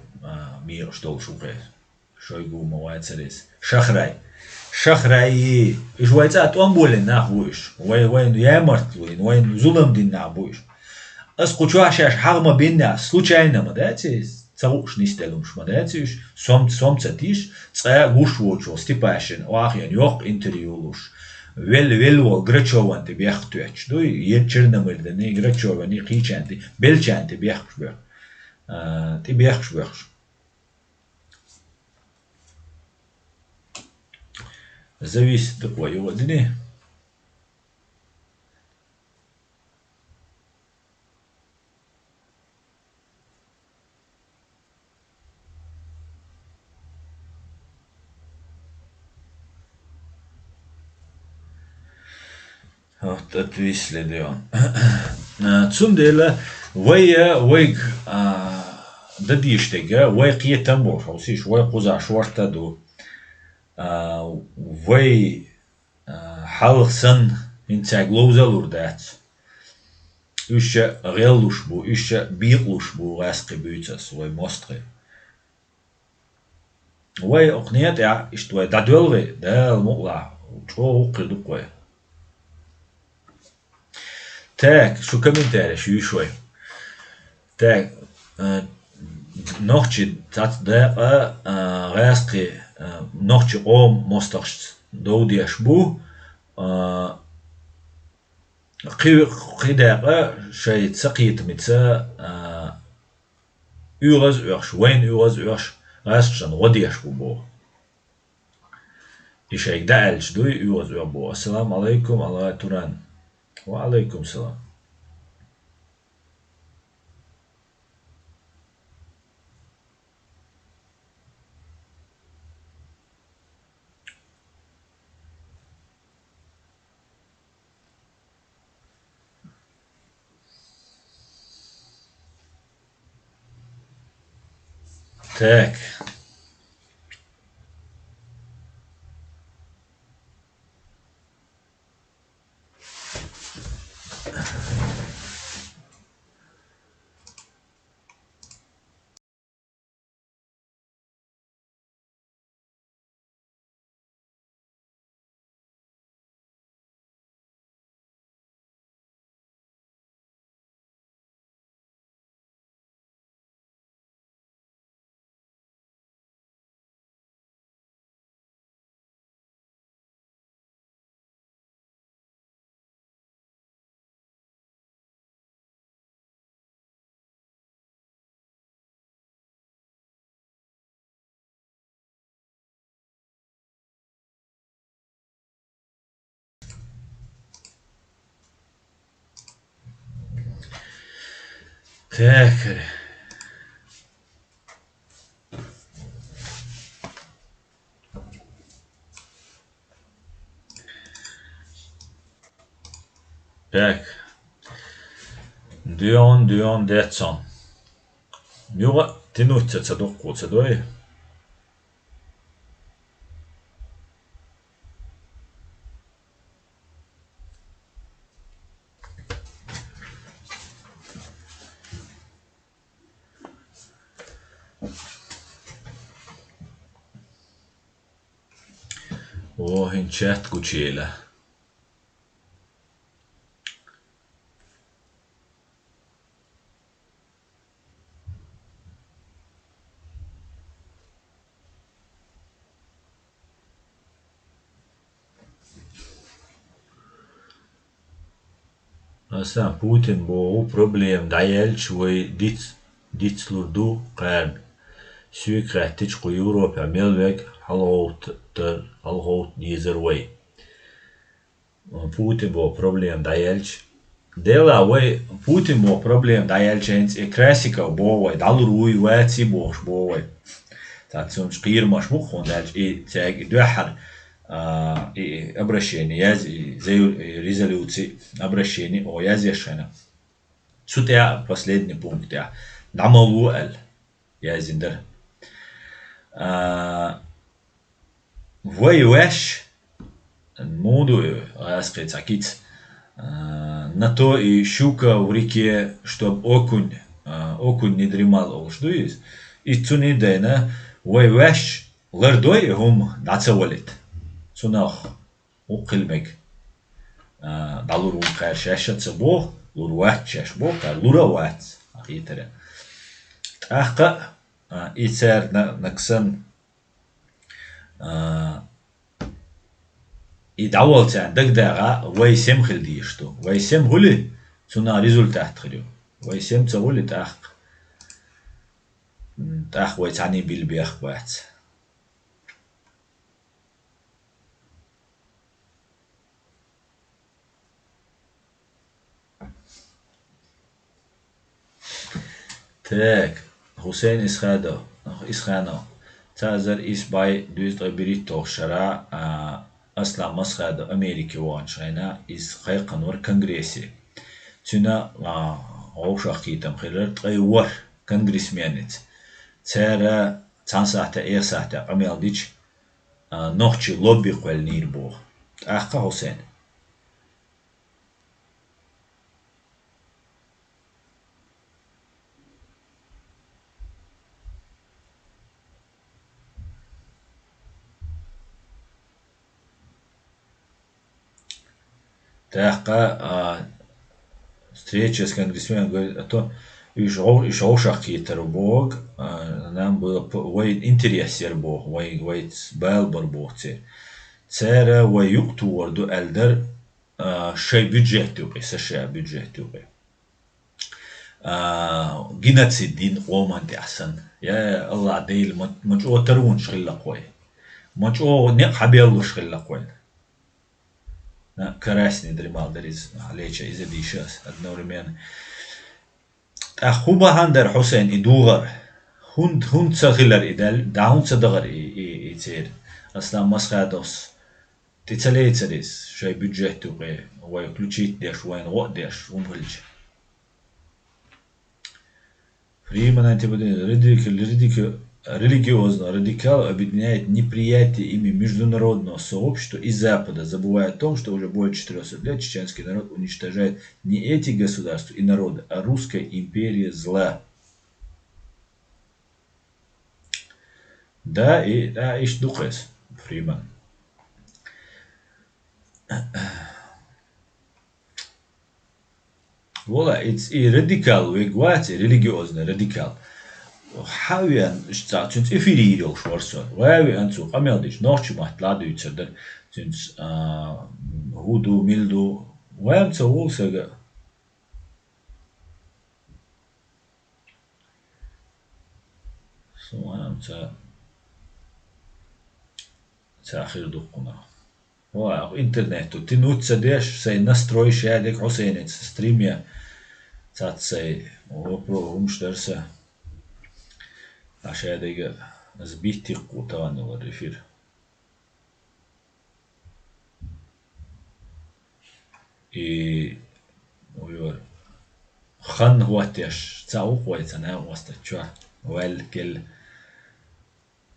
ميرش دول شوقي شويقو مواد سريس شخراي جويتات أمبولين ناخويش وين يامرت وين ظلم دين نابويش أسقطوا عشاش حرمة بيننا случайно مداتي تروش نستلمش مداتيش سوم تاتيش تسا غوش ووچو ستيباشن واخين يوق انتريولوش ويل غرچوان تي بيختوچ دو يچرنا مردني غرچواني قيچانتي بلچانتي بيختش بيخ تي بيختش بيخش зависит от твоего дня. Вот отвисли да. Цундела ويق دديشتيجا ويقية تنبور حوسيش ويقوزع شورتا دو وي حالسن انتا глоузалур дат үш геллуш бу үш биглуш бу васқи бүйцас вой мостри вой окният я иштвой дадөлве дал мула чо укрду кой так шу комментарий шу шой так ночи тат да васқи ночи ом мостахш доудиаш бу قداقة شيء سقيت متى يغز يخش وين يغز يخش غاششان غديش بو إيش دعلش دوي يغز بو السلام عليكم الله توران وعليكم السلام Так. Так. Так. Dion Detson. Мюга тянуться цадок цадой. О, инчат кучела. Asa Putin bo problem dajelč voi dit lurdu qern. Sykrähtich ku Europa melveg halgout nizer way. Putin bo problem dajelč. Dela way Putin bo problem dajelč ens e krasika bo way dalrui wetsi bosh bo way. Dat zo'n skier mas mukhon dat e tag duhar обращение, резолюции, обращение о язешена. Сутя последний пункт я. Намалу эль язиндер. Воюешь моду аскет акит. На то и щука в реке, чтоб окунь не дремал, что есть. И цунидена воюешь лардой хум нацавалит. Цунах уқилмек далурун қайр шашатса бо луруат шаш бо қайр лурават ақитара аққа ицер наксан и давалца дагдага вайсем хилди что вайсем гули цуна результат хилю вайсем цагули тах вайцани билбиах бац Так, Хусейн Исхано. Тазер Исбай дюз оберито шара Аслам Масхадо Америки ван шайна из хайқанвар конгрессе. Цюна оушахитам хилер тайвар конгрессменец. Цера цансахта эрсахта амелдич нохчи лобби қвел нирбо. Ахқа Хусейн. Тахка встреча с конгрессменом говорит, а то еще шахкитер бог, нам было вой интерес бог, вой белбор бог цера вой юктуорду элдер шей бюджет юбе, США бюджет юбе. Геноцид дин оман тясан, я Allah дейл мач о тарун шхилла кой, мач о не хабелу шхилла кой. Красный дремал дариз алеча из дишас одновременно. Хуба хандер Хусейн идугар хунд сахилар идал даун садагар и цер Аслам Масхадос тицалейцарис шай бюджету ге вой включить деш вайн вот деш умгылч. Фриман антибодин религиозно радикал объединяет неприятие ими международного сообщества и Запада, забывая о том, что уже более 400 лет чеченский народ уничтожает не эти государства и народы, а русская империя зла. Да, иш духес, Фриман. Вола, и радикал, вегвати, религиозный радикал. Хавиан штатунс эфиририл шварсон. Вави ансу камелдич ночи мат ладуйцер тунс худу милду вамца улсага. Сумамца цахир духуна. Ва интернету тинутся деш сей настрой шадек Хусейнец стримя цацей опро умштерса. عشان دقيقة نسبيتي قوتان والرفير ويور خان هو تيش تاو قوي تنا واسطة والكل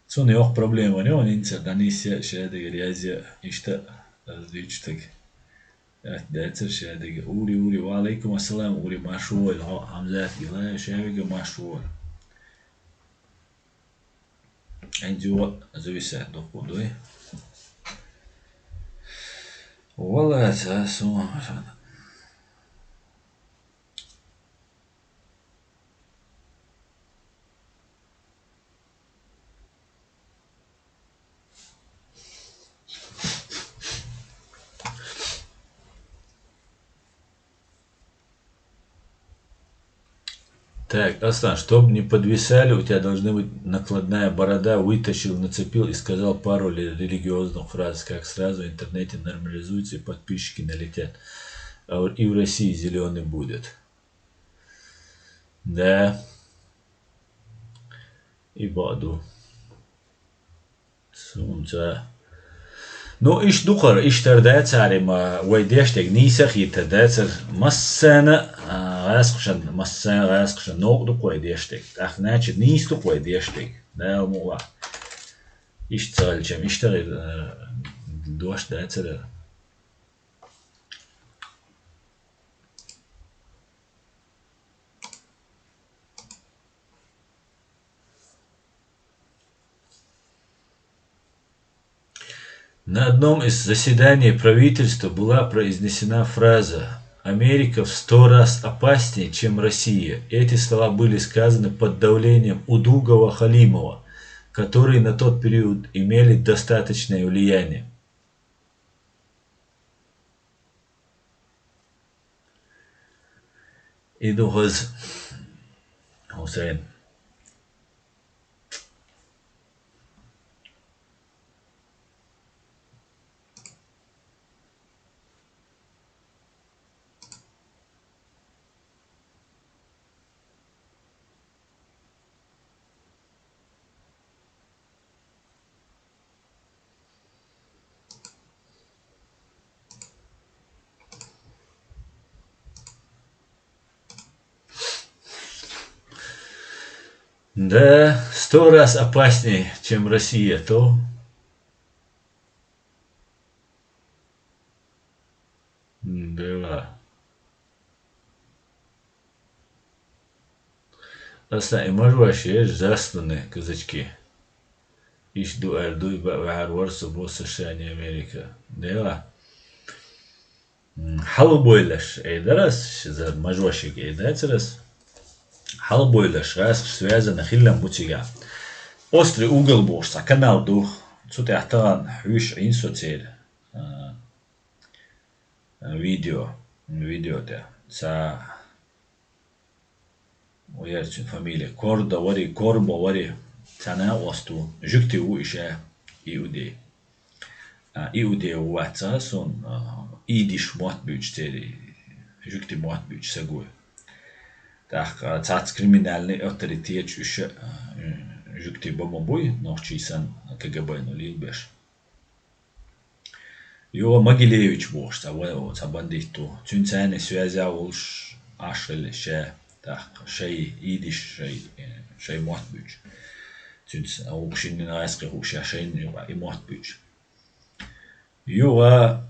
Son yok problema ne on insan ise şeyde yazı işte azıcık داتر شادق أوري وعليكم السلام أوري مشروع حمزات لا شابق مشروع عندي زوي ساعد قدوي والله أساسه Так, Аслан, чтобы не подвисали, у тебя должна быть накладная борода, вытащил, нацепил и сказал пару религиозных фраз, как сразу в интернете нормализуется и подписчики налетят. И в России зеленый будет. Да. И بعده. Сумца. Ну, иш духар, иш тардец арим, вайдештег нисах и тардецер массана, غاسقشن مسان غاسقشن نوق دو ويديشتك أخناتش نيس دو ويديشتك ده مو يشتغل جم يشتغل دوش ده ترى На одном из заседаний правительства была произнесена фраза «Америка в 100 раз опаснее, чем Россия». Эти слова были сказаны под давлением Удугова-Халимова, которые на тот период имели достаточное влияние. Идухаз Хусейн. Да, 100 раз опаснее, чем Россия, то да. Aslında imaj başı zaslını kızıçki. İş duer duy var varsa bu sıçrani Amerika. Да. Хал бойлаш, эйдарас, за мажвашик эйдацерас. Хал бойлаш, раз связано хиллам бутига. Острый угол борса, канал дух. Цуте ахтаган хвиш инсоцель. Видео да. Са ويرجع فاميليا كوردا وري كوربا وري تنا وستو جكتي وإشاء إيودي إيودي واتسا سون إيديش موت بيج تيري جكتي موت بيج سجوي تاخ تاعت كريمينالني أوتوريتيج إشاء جكتي بومبوي نوخشيسان كجباينو ليبش يو ماجيليفيتش بوش تا بандиту تونساني связявулш ашل شا شيء إيديش شيء محتبج تنس أو شيء ناقص هو شيء يبقى محتبج يوغا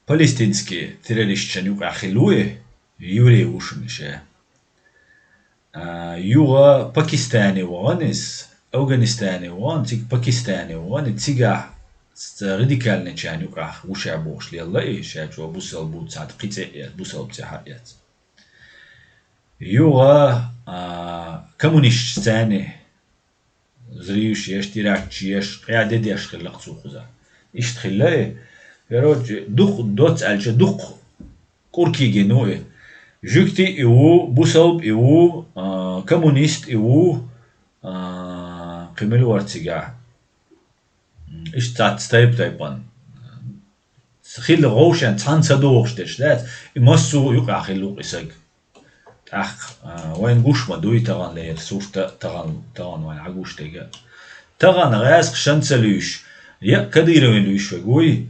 فلسطينسكي تريليشن يوغا خلوه يوري وشمشة يوغا باكستاني وانس أفغانستاني وان تيك باكستاني وان تيجا راديكال نشان يقع وشع بوش ليلا إيه شاج وبوسل بود ساعة قطعيات بوسل بتحيات يوغا كمونيش ثاني زريوش يشتراك يش قاعدة ديش خلق سوخزا إيش تخلاه يروج دق دوت ألش دق كوركي جنوه جوكتي إيو بوسل إيو كمونيست إيو قمل ورتجع إيش تستيب تايبان خيل غوشان تانسا دوغشتش ذات يمسو يقع خيلو إسق أخ وين قوش ما دوي تغان لير سوش تغان وين عقوش تيجا تغان غاسق شنسلوش يا كدير وين لوش فقوي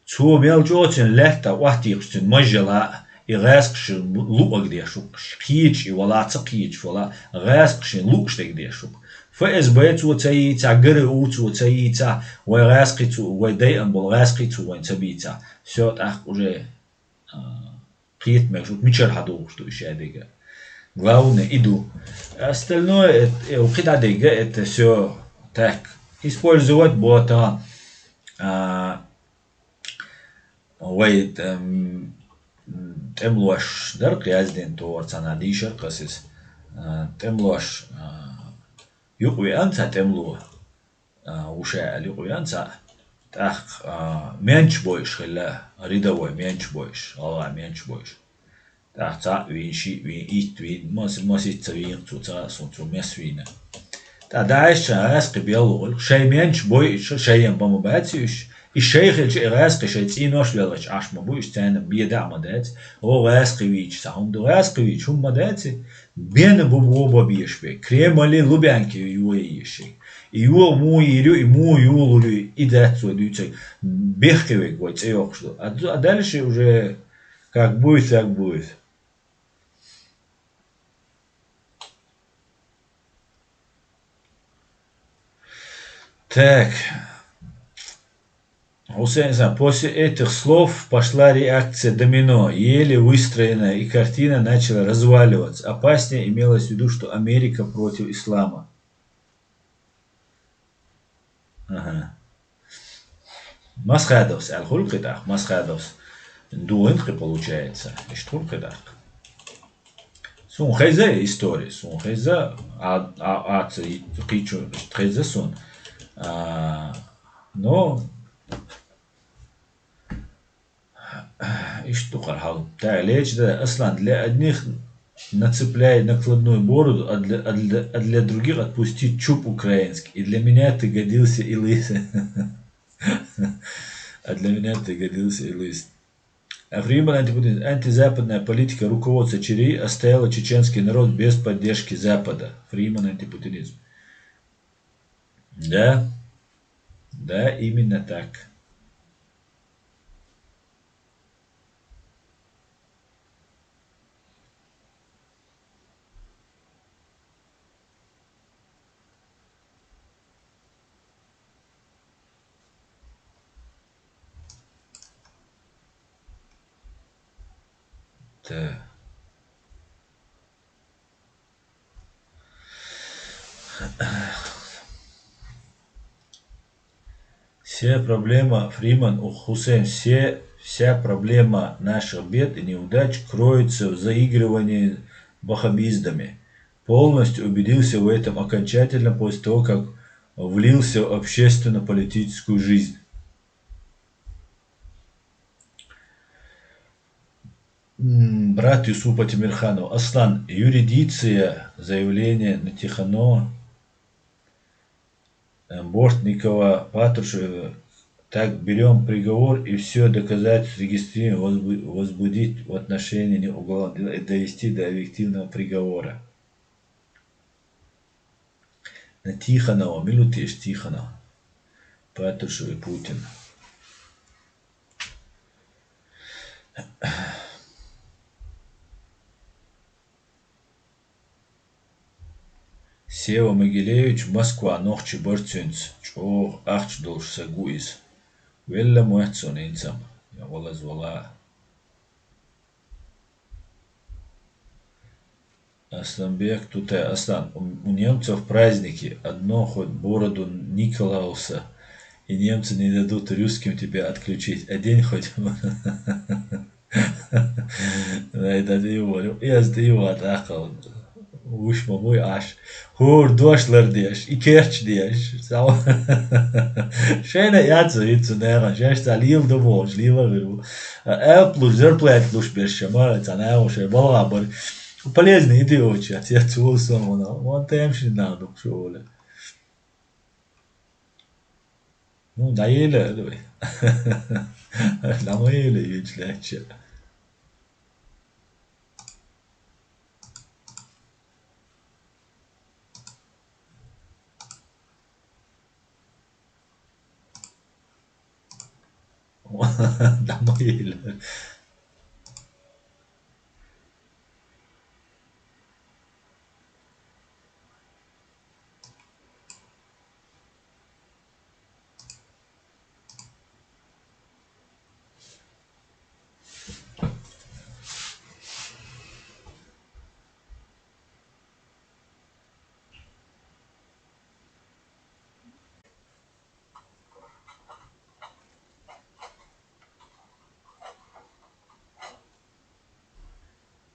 تو ميل جوتن لهتا وحتي يقشتن مجلا يغاسقش لوق ديشوك خيج ولا تقيج ولا غاسقش لوقش ديشوك فإز بيت وتيتا قرؤوت وتيتا وغاسقت وديئا بالغاسقت وين تبيتا سوت أخ уже قيت مجود ميشر هادوش то еще адега главное иду остальное وقيت адега это все так использовать бота ويت تملوش درق يازدين تور تانا ديشر قصص تملوش يقوي أنت تملو وشاء يقوي أنت تأخ مينش بويش خلا ريدوي مينش بويش الله مينش بويش تأخ تا وين شي وين إيت وين ما سيت وين تو تا سونتو مسوينا تا داعش راسق بيلو شيء مينش بويش شيء بام باتيش الشيخ اللي راسق شيء تينوش للاش عش ما بويش تانا بيدا مدات هو راسق ويش تاهم دو راسق ويش هم مدات بين بوبو بيش بي كريم اللي لوبيانكي يويشي يو مو يرو مو يولو идет дючек бехкевик вот эёк что а дальше уже как будет так будет так Хусейн, после этих слов пошла реакция домино, еле выстроенная, и картина начала разваливаться. Опаснее имелось в виду, что Америка против ислама. Ага. Масхадовс, аль-хулкидах, масхадовс. Дуэнхи получается. И штуркидах. Сун хайзе история, сун хайзе, кичу хайзе сун. Но и что хархал. Да, лечь да, аслан, для одних нацепляй накладную бороду, а для других отпустить чуб украинский. И для меня ты годился и лысый. А для меня ты годился и лысый. А Фриман антизападная политика руководства ЧРИ оставила чеченский народ без поддержки Запада. Фриман антипутинизм. Да, да, именно так. Да. Вся проблема, Фриман, Хусейн, вся проблема наших бед и неудач кроется в заигрывании ваххабистами. Полностью убедился в этом окончательно после того, как влился в общественно-политическую жизнь. Брат Юсупа Тимирханов. Аслан, юрисдикция заявления на Тихонова, Бортникова, Патрушева. Так берем приговор и все доказательства регистрируем, возбудить в отношении уголовного дела и довести до объективного приговора. На Тихонова, Милутиш Тихонова, Патрушев и Путин. Сева Могилевич, Москва, Нохчи Борцюнц, Чох, Ахчдолш Сагуис, Велла Муэцон Инцам, я волазвала. Асланбек, тут Аслан, у немцев праздники, одно хоть бороду Николауса, и немцы не дадут русским тебя отключить, один хоть... Это его, я сдаю атаку. Уж мой аж. Хур дошлер деш, и керч деш. Шейна яцу ицу нера, шеш та лил до вож, лила виру. Плюс зерплет плюс бершамар, та не уж балабар. Полезный идиот, я цул самона. Вон темши надо, шоуле. Ну, да еле, давай. Да мы еле ючляче. Да мы еле.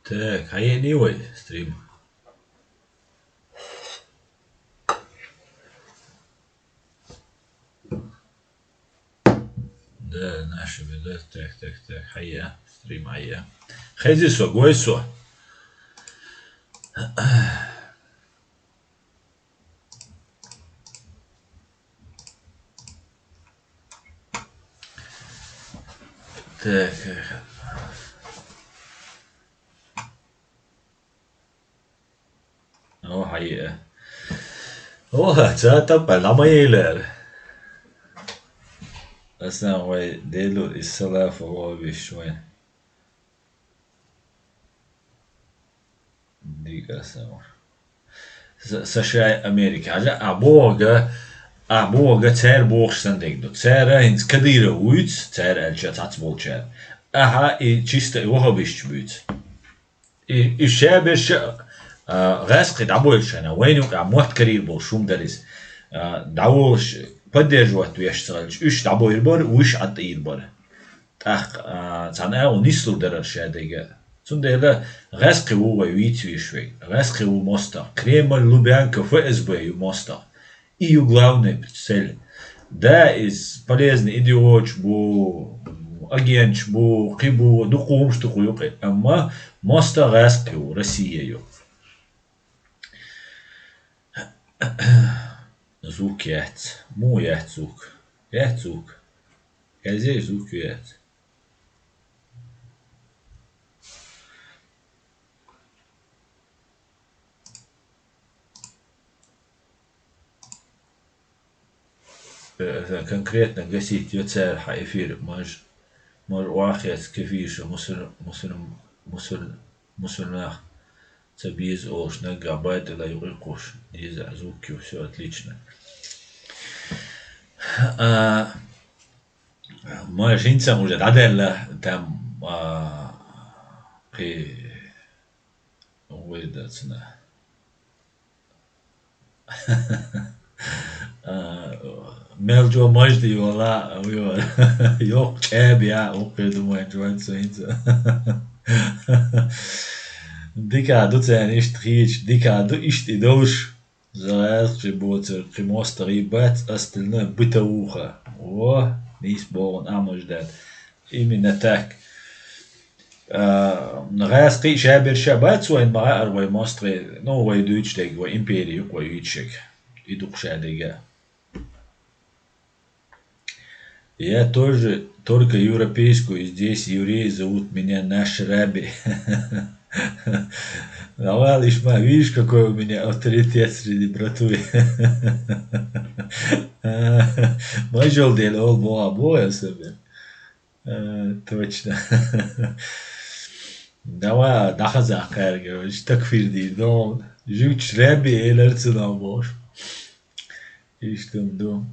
Так, а я не ой, стрим. Да, наши беда. Так. Хая, стрим, хая. Хезисо, гойсо. Так. О, хая. О, это паламайлер. أصلا هو ديلو الصلاة فهو بشوين ديك أصلا سشاي أمريكا على أبوغا تير بوخ سنديك تير هنز كديرة ويت تير ألشات عتبولشات أها چيستا وها بيش بيت الشابش غاسقي دعبولشانا وينو عموت كرير بول شوم داريس دعوش поддерживать вещь үш дабойр бар үш атыйр бар так цана унислу дершадега цундела гасқи у витвишвей гасқи у моста Кремль Лубянка ФСБ у моста и ее главная цель да из полезный идиот бу агент бу қибу духум что хуюқи амма моста гасқи у Россия Звук ят. Му ят звук. Ят звук. Газей звук ят. Конкретно гасить يوتسار حيفير مج واحد كفيش مسلم تبيز اوش نقع بايت لا يغيقوش يزع звуки все отлично. ما جنسا موجود عدل تم قي ويدتنا ملجو مجدي ولا yok çeb ya okudum o Seinza. Dika du nicht rich, dika du ist идешь. Заraz работа примостер бац остальное бытовуха. О, не сборон амуждат. Именно так. Раз ты шабер шабац вайн мара арвай мостре, ну вай дучтег, вай империю, вай ючек. Иду к шадега. Я тоже только европейскую, здесь евреи зовут меня наш раби. Давай, Ишма, видишь, какой у меня авторитет среди братвы. Мажол дел ол боя себе. Точно. Давай, дахаза кайрге, такфир değil, но жуч раби эйлерцинал бош. И что дом.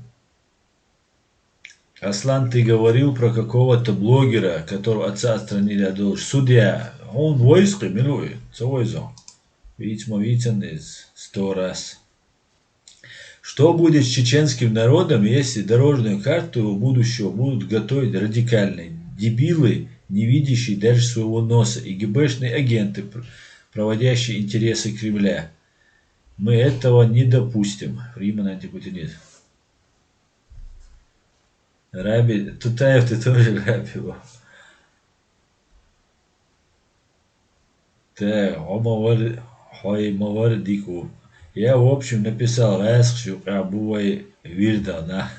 Аслан, ты говорил про какого-то блогера, которого отца отстранили от должности. Судья, он войско минует, цойзо. Видимо, виден из 100 раз. Что будет с чеченским народом, если дорожную карту будущего будут готовить радикальные дебилы, не видящие даже своего носа, и ГБшные агенты, проводящие интересы Кремля? Мы этого не допустим. Фриман антипутинит. Раби, Тутаев, ты тоже раби. Так, мавар дику. Я, в общем, написал Расхшу Абуай Вирдана.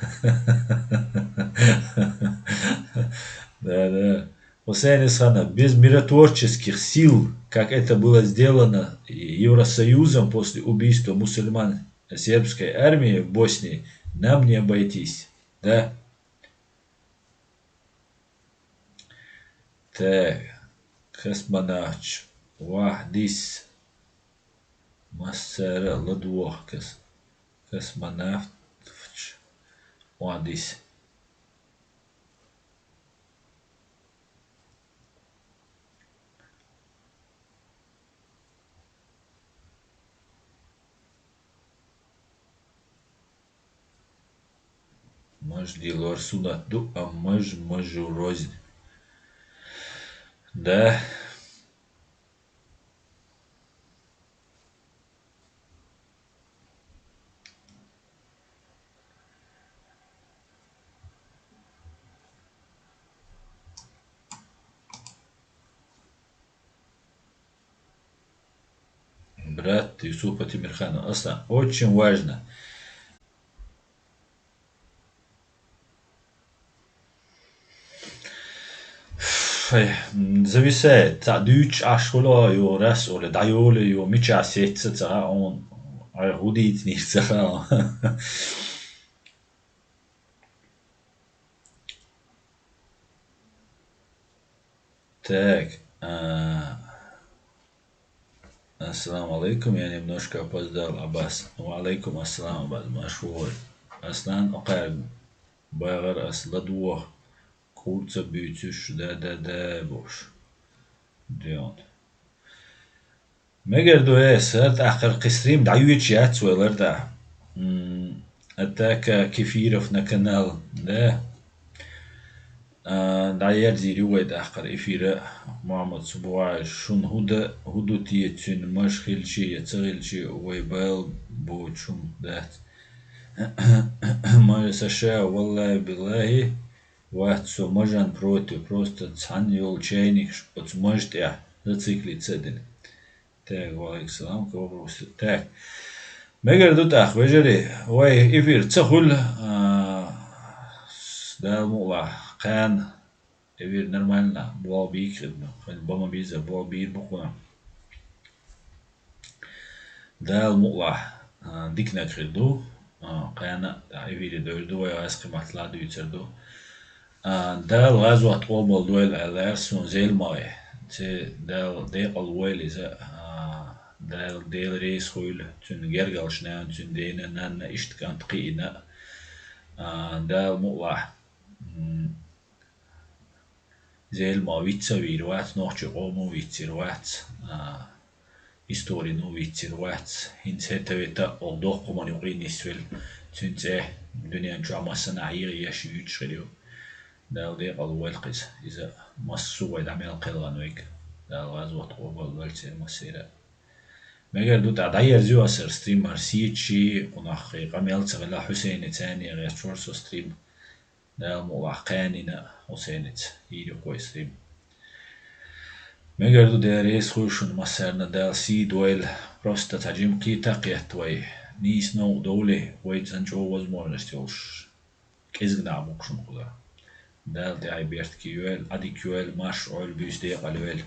Да. Хусейн Исхана, без миротворческих сил, как это было сделано Евросоюзом после убийства мусульман сербской армии в Боснии, нам не обойтись. Да? Так, космонавт, вахдис, массера ладвох, космонавт, вахдис. Маж дилор сунату, а маж рознь. Да. брат Юсупа Тимирханова. Аслан, очень важно. Зависает. Dyç aşkla yo res oder dayole yo micha setze za on rudit nicht za. Так, ассаламу алейкум, я немножко опоздал, Аббас. Валейкум ассалам, Аббас, машхур. Аслан, окай, багар асладуах, курца бютюш, да, бош. Дион. Мегерду هات آخر قسريم دعيوش ياتس ويلردا أتاك كفيرف نكنال ده دعير زي رويد آخر إفيرا محمد سبوع شون هدو تيتشن مش خلشي يتغلشي ويبال بوچum دات ما يساشا والله بالله واتسو مجان بروتي просто цан يول чайник от может я зацикли цедин. Так, валейкум, вопрос. Так, мегер дутах, вежери, ой, эфир, цахул, да, мула, кан, эфир нормально, буал бик, хоть бома биза, буал бир бухуна. Да, мула, дик накриду, кана, эфир дойду, я аскимат ладу юцерду. Да, лазу от обал дуэль, алэрсун зель май, те, да, декал уэль, ديل ريس خويل تون جرجل شنان تون دينا نان إشت كانت قينا دال مؤلاح زي الما ويتسا ويروات نوحش قومو ويتسيروات истории ну витсирват хинцета вета олдох комани угинисвел тунце дуньян чамасана айри яши ючрио дал де алвалқис иза массуа дамел қилганвек дал газват қобал валцер масира مگر دو تا دایر زیو اسر ستریم سی چی ونخ قمیل تغلا حسین تاني غير شورس ستریم دا موقعانينا حسين يدو كوي ستریم مگر دو داریس خوشون مسرنا دال سی دويل просто تجيم قي تقيت وي نيس نو دولي وي زنجو возможностёш кезгна букшум куда дал дай берт киюэл ади киюэл маш ол бюс де алвел